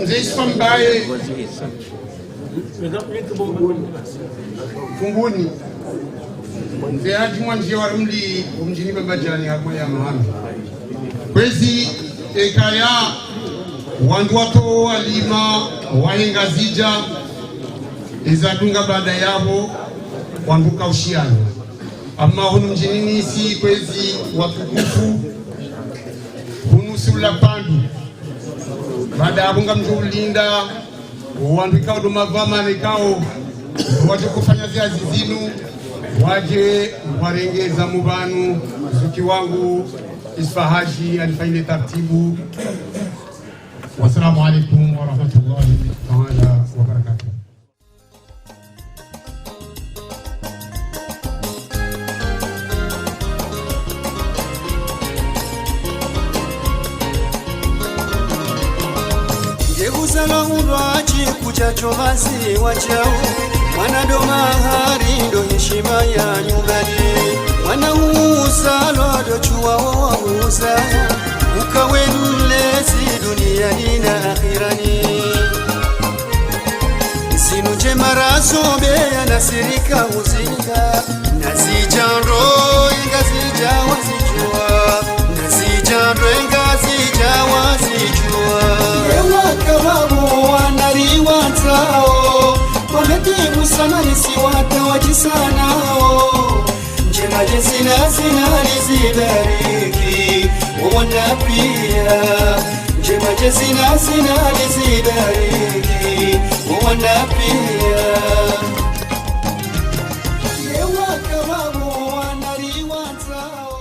mzee Isfambaye Funguni, mzee Haji Mwanji wa Rumli umjini baba jirani hapo ya Mahami kwezi ekaya wandu wato walima wahengazija izadunga baada yabo wandu kaushiana amma hunu mjini nisi kwezi watukufu hunusula pandu baada ya bunga mjulinda wandu ikao domavama nikao waje kufanya ziazi zinu waje warengeza mubanu zuki wangu Isfahaji alifaile tartibu. Wassalamu alaikum wa rahmatullahi ta'ala wa barakatuh. Ngeguzala urwachi kuchacho basi wachao mwana mahari ndo heshima ya nyumbani mwana uzalwa ndo chuwa wauza ukawe mlezi duniani na akhirani zinu njema rasobe yanasirika uzinga nazijaro ingazija wazijua nazijaro ingazija wazijua ewakababu wanariwatao wametibu sana nisiwata wajisanao njema jezina zinalizibariki wawana pia njema jezina zinalizibariki wawana pia ewakababu wanariwatao.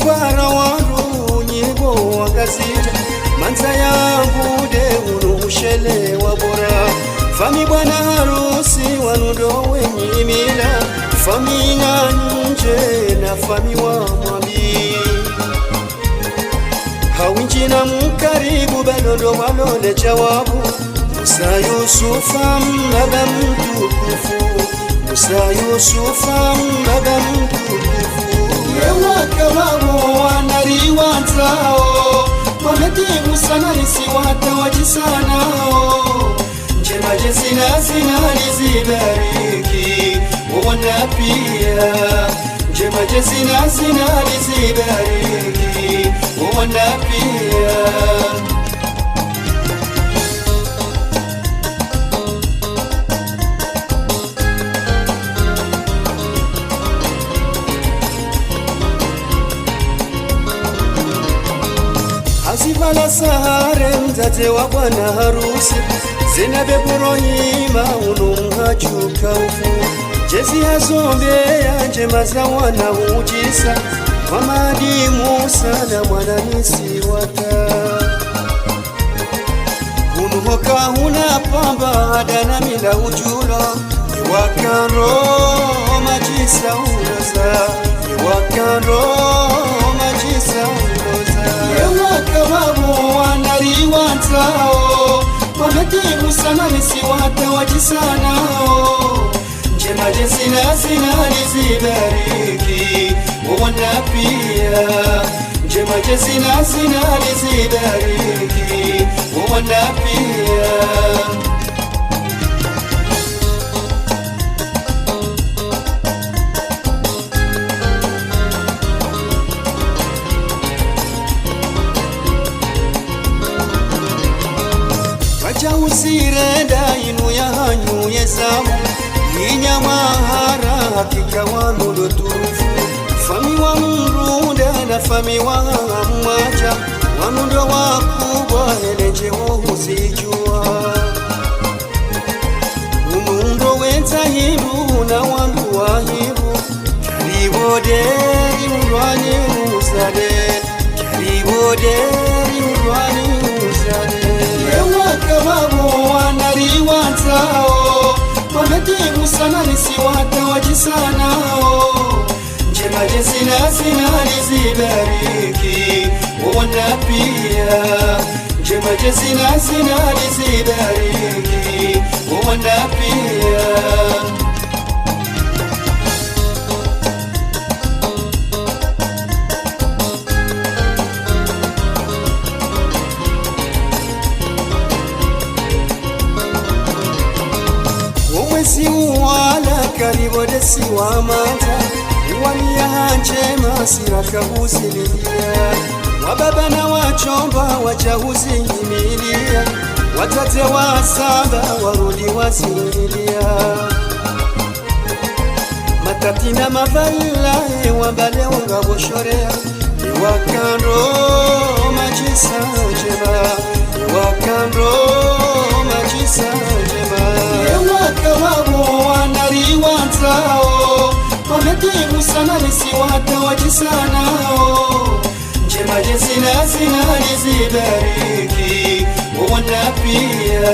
para waru nyigo wagazija manza yangu de unushele wabora fami bwana harusi wanundo wenye mila fami na nje na fami wa mwambi majina mkaribu bado walole jawabu. Musa Yusufa baba mtukufu, Musa Yusufa baba mtukufu. Wakawawo wanariwatao wametimu sana nisiwata wajisanao. Njema jezina zinalizibariki uona pia, njema jezina zinalizibariki uona pia. Azivala sahare mzate wa bwana harusi, Zenabe Ibrahima unumhachuka ufu. Jezi hazombea njema za wana ujisa, Mamadi Musa na mwana nisiwata. Unuhoka huna pamba adana mila ujula, Iwakaro majisa uloza, Iwakaro majisa uloza. Wakawawo wanariwatao wametimu sana nisiwata wajisanao. Njema jezina zinalizibariki uona pia, njema jezina zinalizibariki uona pia. Usirenda inu ya hanyu yesamu inyamahara hakika wanulo turufu. Fami wa mrunda na fami wa mwacha wanundo wakubwa heleje wohusijua. Umundo wenza hiru na wangu wa hiru, Kariboderi urwani usade, Kariboderi urwani usade. Wakawawo wanariwatao wametimu sana nisiwata wajisanao. Njema jezina zinalizibariki uona pia, njema jezina zinalizibariki uona pia. Si wala Karibode si wa mata, waliya njema siraka husililia. Wababa na wachomba wachahuzimilia, watate wa saba warudi wasililia. Matatina mavala wabale ungaboshorea, Iwakando majisa njema, Iwakando majisa njema. Wakawawo wanariwatao wametimu sana nisiwata wajisanao. Njema jezina zinalizibariki uona pia,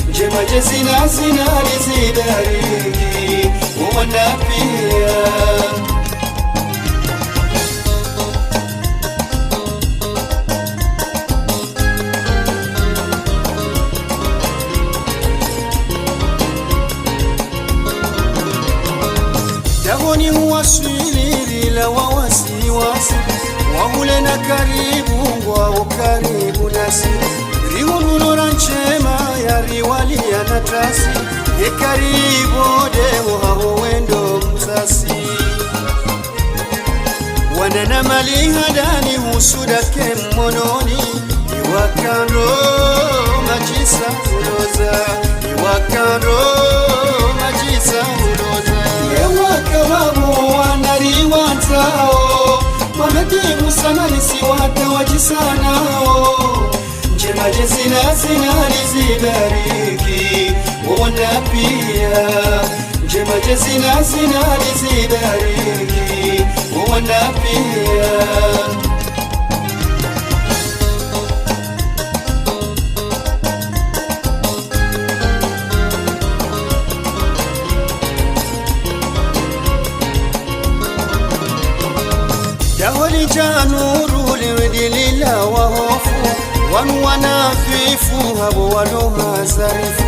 njema jezina zinalizibariki uona pia. Dahoni huwasiliri la wawasiwasi, wahule na karibu wao karibu nasi. Rihululora nchema ya riwalia na trasi, Karibode haho wendo msasi. Wanana mali hadani husudake mmononi, Iwakando majisa uloza, Iwakando majisa uloza. Wakawawo wanariwatao wametimu sana nisiwata wajisanao. Njema jezina zinalizibariki uona pia, njema jezina zinalizibariki uona pia. Daholi januru liwedilila wahofu, wanu wanafifu habo walohazarifu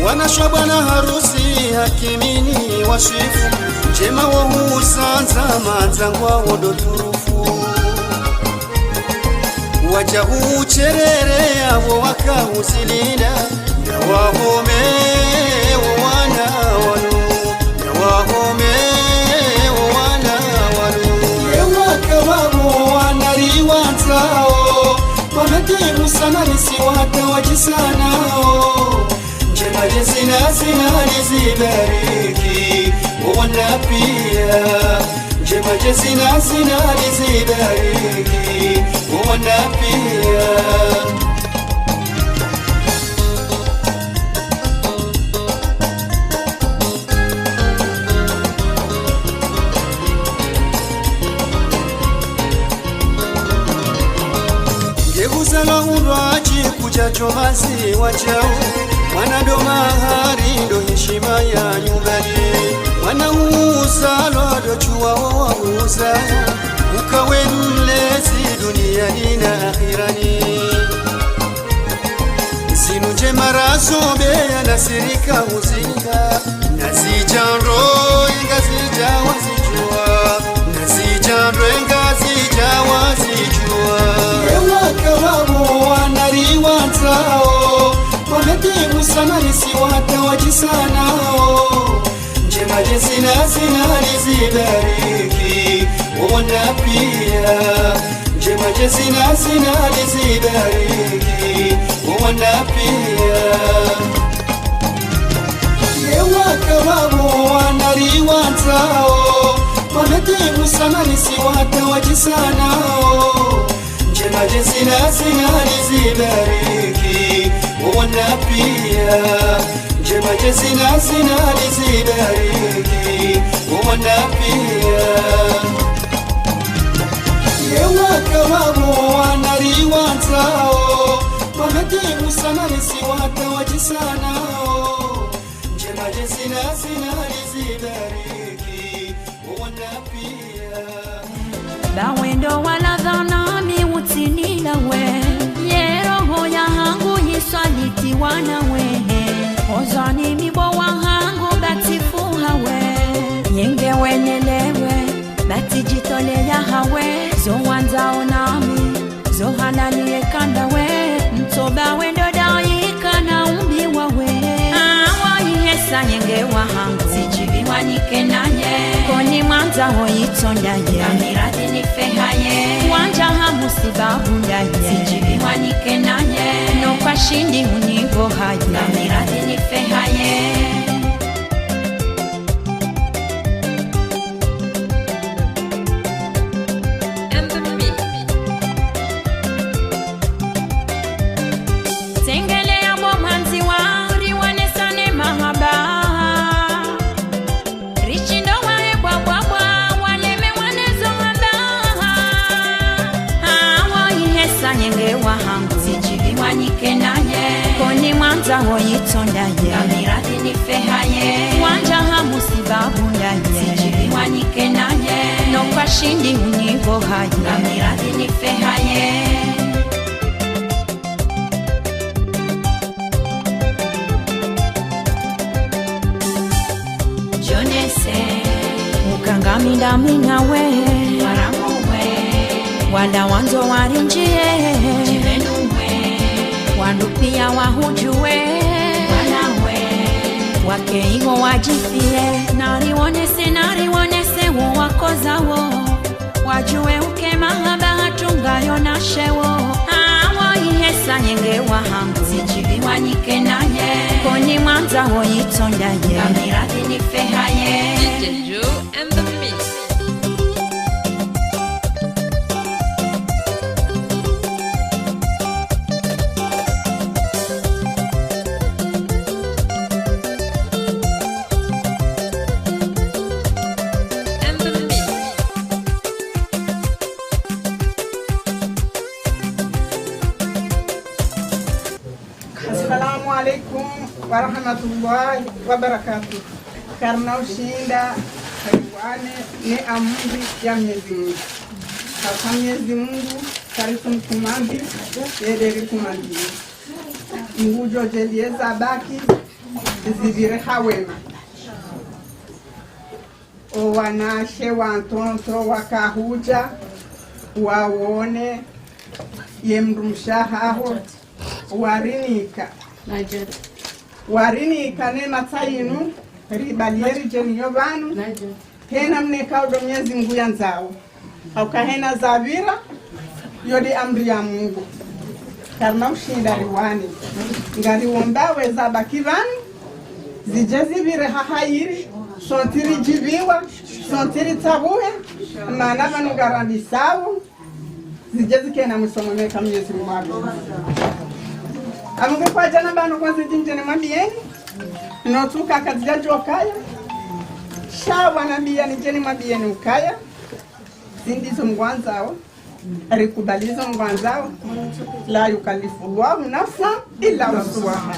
wanashobana harusi hakimini washifu njema wohusanza manzangwa wodoturufu waja ucherere abo wakahuzilinda wahome wana wanu wahome wana wanu ewakababo wanariwanzao wametimu sana nisiwata wajisanao njema jezina lizibariki wana pia njema jezina lizibariki wana pia ngeguzala urwaji kujacho mazi wachao mwana ndo mahari ndo heshima ya nyumbani mwana uzalo ndo chuwao wauza ukawe mlezi duniani na akhirani zinu njema razobea nasirika huzinga nazijandro inga zijawa zijua nazijandro inga zijawa zijua ewakababo wanariwanzao wametimu sana nisiwata wajisanao njema jezina lizibariki wana pia njema jezina lizibariki wana pia ewakababo wanariwanzao wametimu sana nisiwata wajisanao njema jezina lizibariki wana pia njema jezina lizibariki wana pia ewakababo wanariwanzao wametimu sana nisiwata wajisanao njema jezina lizibariki wana pia bawendo waladhanami utinilawe yeroho ya hangu yiswaliti wanawe ozani mibo wahangu batifuhawe yenge wenelewe batijitole ya hawe zowanzao nami zohalalie kandawe mtoba wendo daika na umbi wawe awahihesa yenge wahangu zijibiwa nike naye koni mwanza hoitondaye amirati nifehaye wanja hamusibabundaye zijibiwa nike naye nopashindi univohaye amirati nifehaye koni mwanza hoitondaye amirati nifehaye wanja hamusibabundaye zijibiwa nike naye nopashindi univohaye amirati nifehaye jonese ukangamida minawe waramuwe wala wanzo warinjie wandupia wahujue wanawe wakeigo wajifie narionese wowakozawo wajue ukemahaba hatungayo nashewo awoihesa yenge wahangu zijibiwa nike naye koni mwanza hoitondaye amirati nifehaye and the mix. Assalamu alaikum warahmatullahi wabarakatuh. Karna ushinda haiwane ni amri ya Mwenyezi Mungu. Sasa Mwenyezi Mungu karibu mkumambi yederi kumambi ngujo jelieza baki zivire hawema o wanashe wantonto wakahuja wawone yemrumshahaho warinika ne matsainu ribalieri jeniyo vanu hena mnekaudo Mwenyezi Mungu yanzao aukahena zavira yodi amri ya Mungu karma ushinda riwani ngari wombawe zabaki vanu zijezi vire hahairi sontiri jiviwa sontiri tabuhe maana vanu garandisawu zijezi kena musomomeka Mwenyezi Mungu amungu kwa jana bano kwa zinjene mabieni notuka katika jokaya shawa nabia ni jeni mabieni ukaya zindizo mgwanzao rikubalizo mgwanzao la yukalifu Allahu nafsa illa wus'aha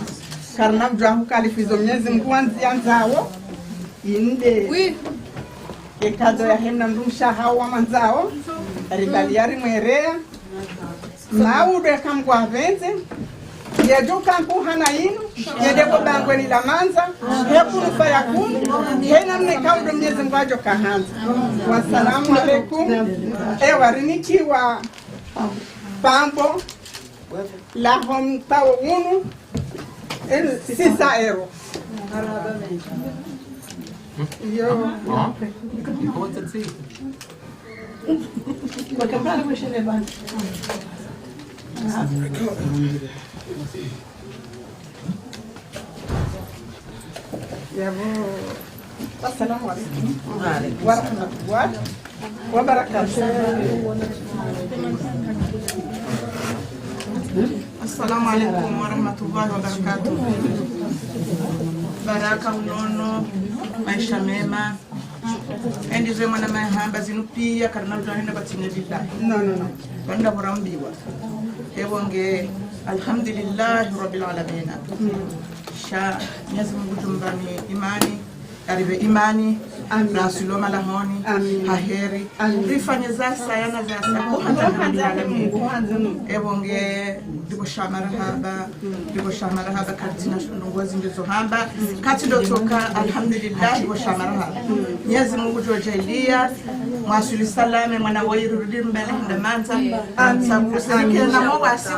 karna mjahu kalifizo Mwenyezi Mungu anzao inde ekado ya hemna mrumsha hawa manzao ribaliari mwerea maude kamgwa venze yejuka mpuhana inu yedeko bangweni la manza hekunu fayakunu hena mnekaudo Mwenyezi Mungu ajo kahanza. Wassalamu alaikum. Warinikiwa pambo lahom tawo unu sisa ero yo wakapala mwishene bana Assalamu alaikum warahmatullahi wabarakatuh. Assalamu alaikum warahmatullahi wabarakatuh. Baraka unono, maisha mema. Endizo mwana mahamba zinu pia karna mtahenda batine billahi. No. Banda burambiwa. Ebonge alhamdulillah rabbil alamin. Sha Mwenyezi Mungu tumbani imani karibe imani rasuloma lahoni haheri rifanye za sayana za sako ebonge dibo shamara haba katina ndongozi ndizo hamba kati dotoka alhamdulillah dibo shamara haba Mwenyezi Mungu tujalia mwasuli salame mwana wairudi mbele ndamanza sabu sike na mo wasi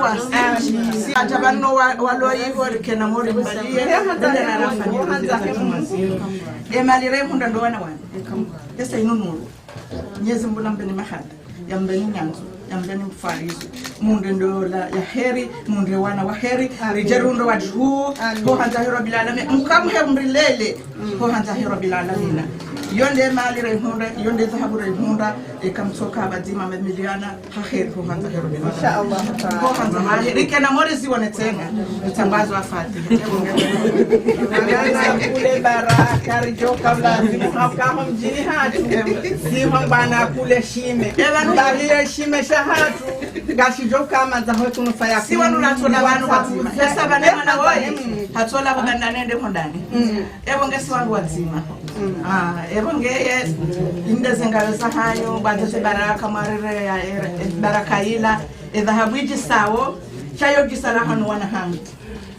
si atabano waloyiho rikena mori mbaliye ndana rafanye emalire munda ndo wana esa inunuru Mwenyezi Mungu nambeni mahada yambeni nyanzo yambeni mfarizo munde ndo la ya heri munde wana wa heri rijarundo wajhu ko hanta hero bilalame mukam hemrilele ko hanta hero bilalamina yonde malire hunda yonde dhahabu hunda ekamsoka abadima miliana haheri ko hanta hero bilalame inshallah ko hanta maheri kana mori ziwonetenga mtambazo afati kule baraka rijoka lazima kama mjini hatu si bana kule shime bali shime shahatu gashijoka manza hotu nufaya si wanu natola wanu wazima sasa bana mwana woi hatola kubanda nende ndani ebonge si wanu wazima ebonge indeze ngaweza hayo baadhi baraka marere ya baraka ila dhahabu jisawo chayo gisaraha no wana hangu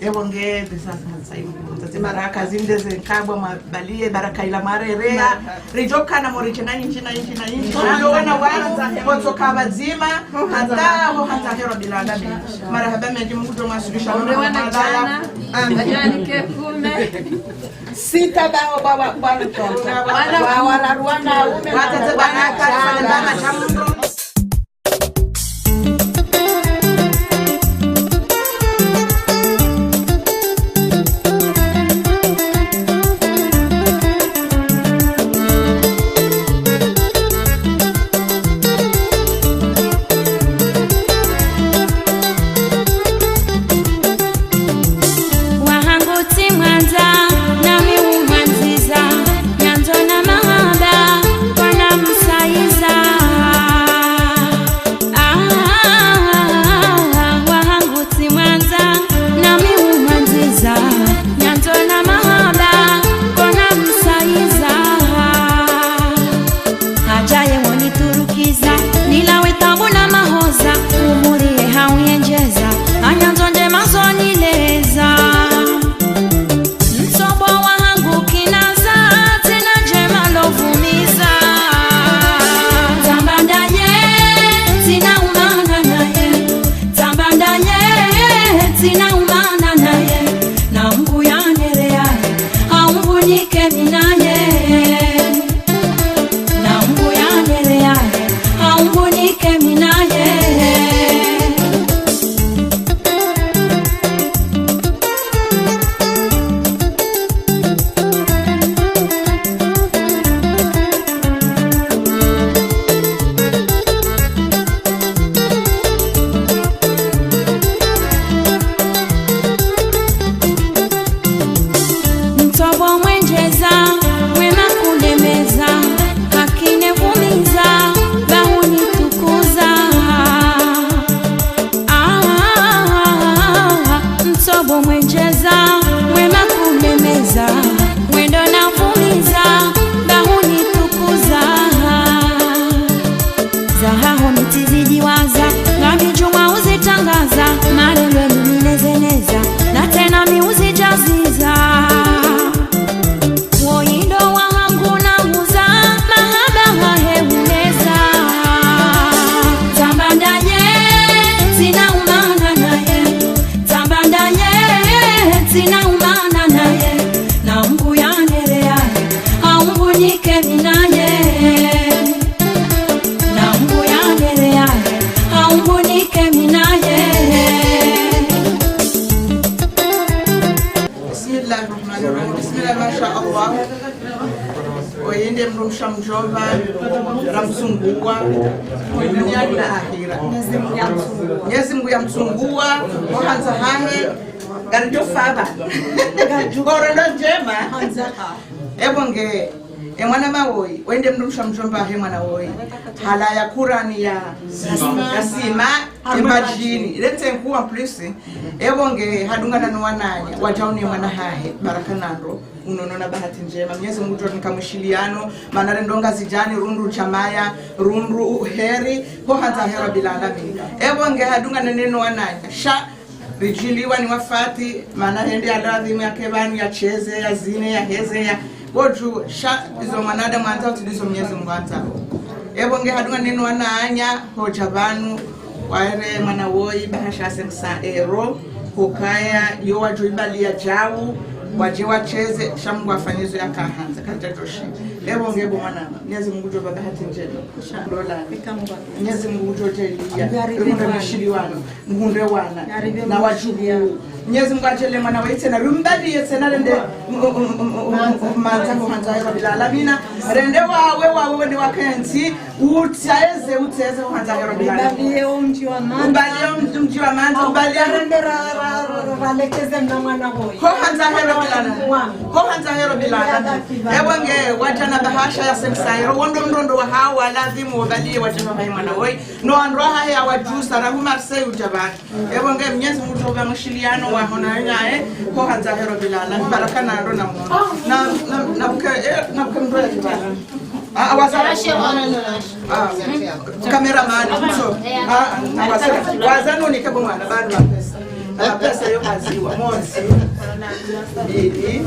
ebonge bisasa saimu baraka zindeze kabwa mabalie baraka ila marerea rijoka na morichana nchi ndio wana kutoka bazima hata hero bila adabi marhaba meji Mungu tumasulisha wana jana ajani kekume sita bao baba bwana wana Rwanda ume watate baraka sana chamundo Nyanzo na mahaba wana msaiza sina umana naye na mbu yanereaye haumbunike minaye na mbu yanereaye haumbunike minaye Mtobo mwenjeza wema kulemeza hakinevumiza bahuni tukuza mtobo mwenjeza wema kulemeza wendo navumiza bahuni tukuza zahaho nitizijiwaza na mijuma uzitangaza marelwe ninezeneza na tena miuzijaziza woyindo wahangu na muza mahaba haheuneza tambandanye sina umana naye tambandanye sina umana naye na mbu yanereaye haumbunike minaye na mbu yanereaye haumbunike minaye Bismillahirrahmanirrahim. Bismillah, masha Allah. Oyende mrumsha mjomba ramsungua duniani na akhira. Mwenyezi Mungu yamsungua ohanza hahe garjo faba gorondo njema ebonge mwana mawoyi wende mrumsha mjomba he mwana woyi hala ya Qurani ya kasima imajini ilete kuwa plus ebonge hadungana no wananya wajauni mwana hahe barakanando unonona bahati njema Mwenyezi Mungu tukamshiliano manare ndonga zijani rundu chamaya rundu heri ho hanza hera bilandami ebonge hadungana neno wananya sha rijiliwa ni wafati manare ndi aladhi yake bani ya cheze ya zine ya heze ya goju sha izo manada mwanza tulizo Mwenyezi Mungu atao ebonge hadunga neno wananya hoja banu waere mwana woyi bahasha sensa ero hokaya yo wajoibali ya jawu waje wacheze shamungu afanyizo ya kahanza kajatoshi ebonge bo mwana Mwenyezi Mungu jo bahati njema dola Mwenyezi Mungu jo telia runde mashiliwano ngunde wana na wajubu Mwenyezi Mungu ajele mwana waite na rumbali yetsena rende manza ko hanza ya bilalabina rende wawe ni wakenzi uteze hanza ya bilalabina Ubalio mji wa manza ubalia rende ralekeze na mwana boy ko hanza hero bilana ebonge wajana bahasha ya semsairo wondo wa hawa lazimu wabalie wajana bai mwana boy no androha ya wajusa rahu marsei ujabani ebonge Mwenyezi Mungu toba mshiliano wa hona nyae ko hanza hero bilana baraka na ndo na buke ndo ya kibana cameraman so wazano ni kabo mwana bado pesa yo maziwa mosi mbili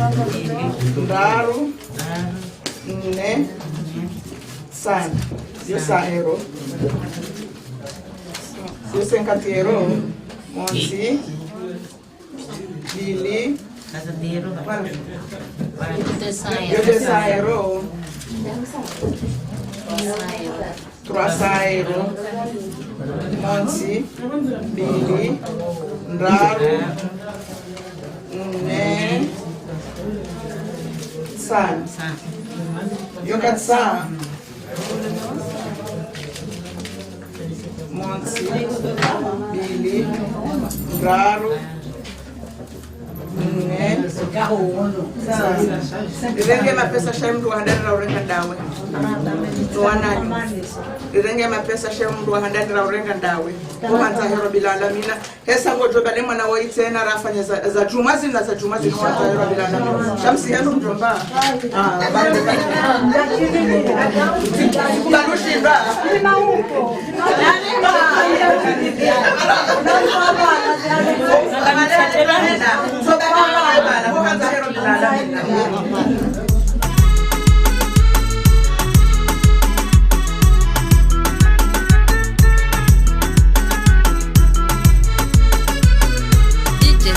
ndaru nne sana yo saero yo senkatiero mosi mbili yo desaero Trasairo Monsi Bili Ndaru Ne San Yokatsa Monsi Bili Ndaru Ne Irenge mapesa shemdu handani urenga ndawe tuwana irenge mapesa shemdu handani urenga ndawe kuanza hero bilalamina hesa ngojo bale mwana waitena rafanya za jumazi na za jumazi kuanza hero bilalamina shamsi yenu mjomba bale kubalushinda ina huko DJ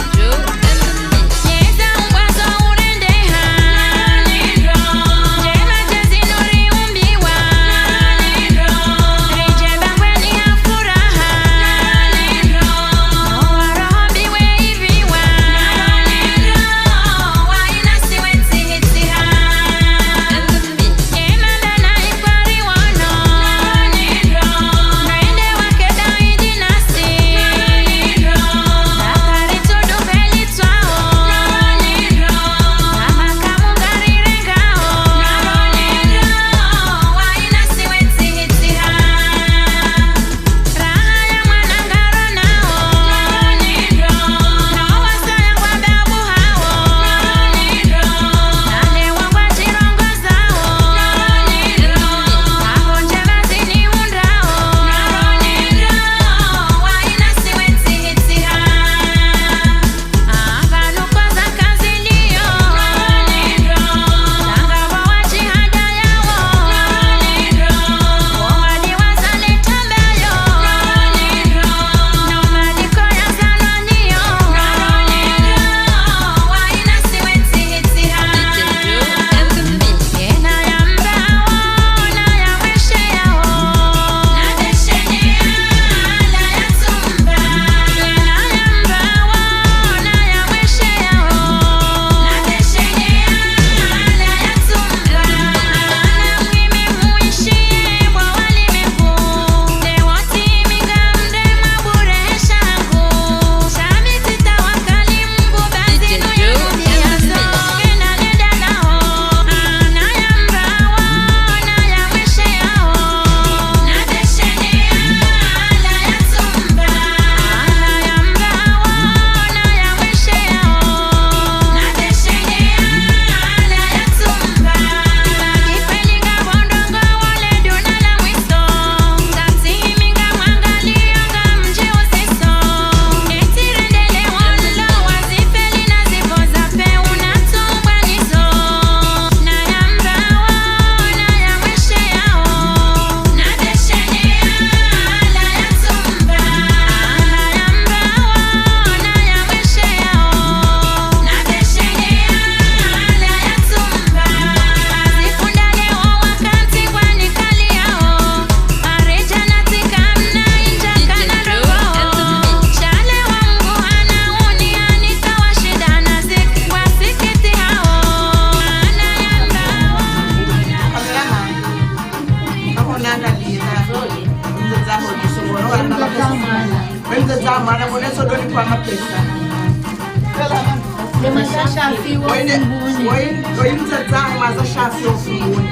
mtazamo maza shafi ofunguni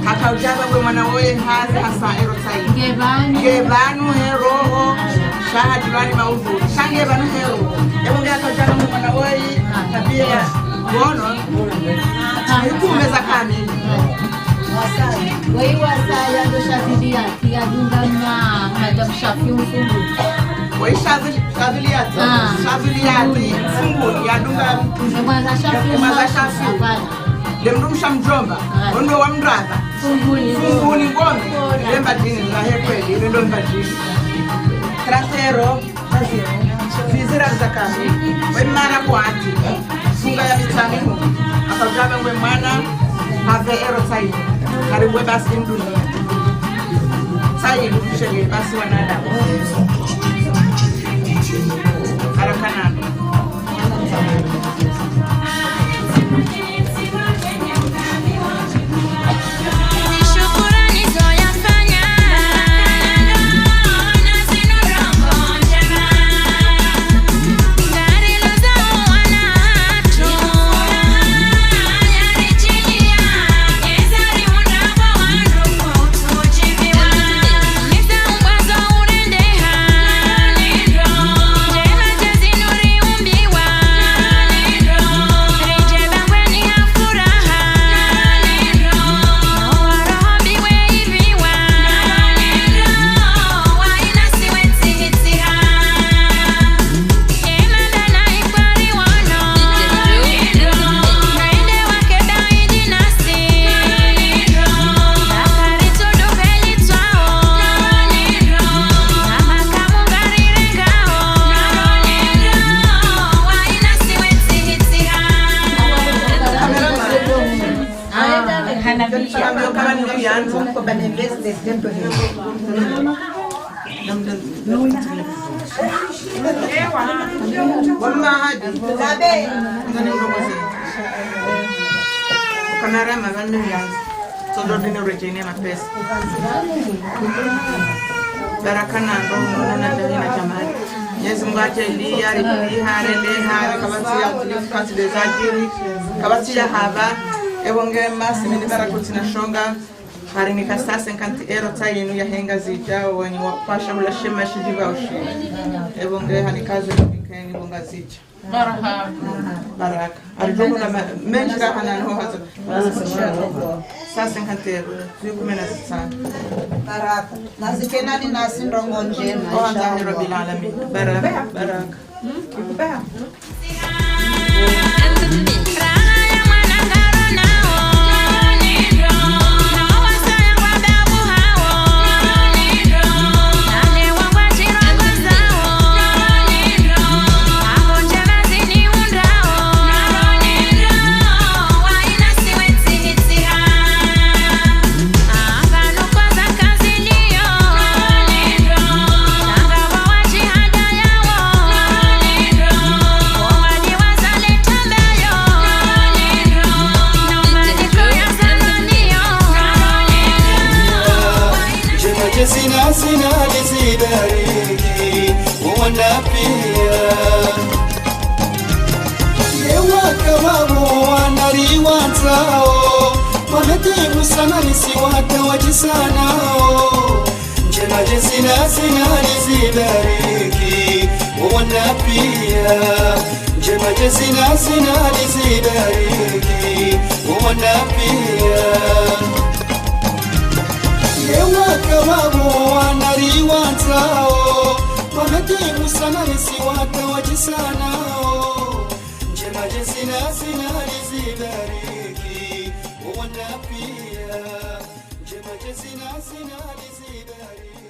kaka ujaba we mwana woye hazi hasa ero sai gebanu heroho shahadulani maudu shangebanu hero ebonge kaka ujaba we mwana woye tabia bono ikumeza kamili Wei wasaya ndo shafilia kia dunganya kaja shafi mfungu. Wei shafiliati mfungu ya dunga maza shafi lemdum shamjomba ondo wa mdraza funguni ngombe lemba dini la hekweli ndo mbadini krasero vizira zakami we mana kwati funga ya mitanimu akajaba we mana have ero sai karibu basi dunia sai mshege basi wanada harakana kamera mavan milians so do dino rejene na pesa barakana ndo na jana jamani Yesu mwache Elia hare kabati ya kulifikasi dezajiri kabati ya haba ebonge masi mini barakuti na shonga hari ni kasasa nkanti ero tayinu ya henga zijao wani wapasha hula shema shijiva ushi ebonge hani kazi mbikeni bonga zija baraka arijogo na menjira hanano hazo sasa nkanti ero zikumena sana baraka nazikenani nasi ndongo njema ohanza hiro bila alami baraka kibaya Sina lizidariki wanapia yewa kama wanariwatao wanatimu sana nisiwata wajisanao njema sina lizidariki wanapia njema sina lizidariki wanapia yewa kama wanariwatao wanatimu sana nisiwata wajisanao njema sina lizidariki wanapia njema sina lizidariki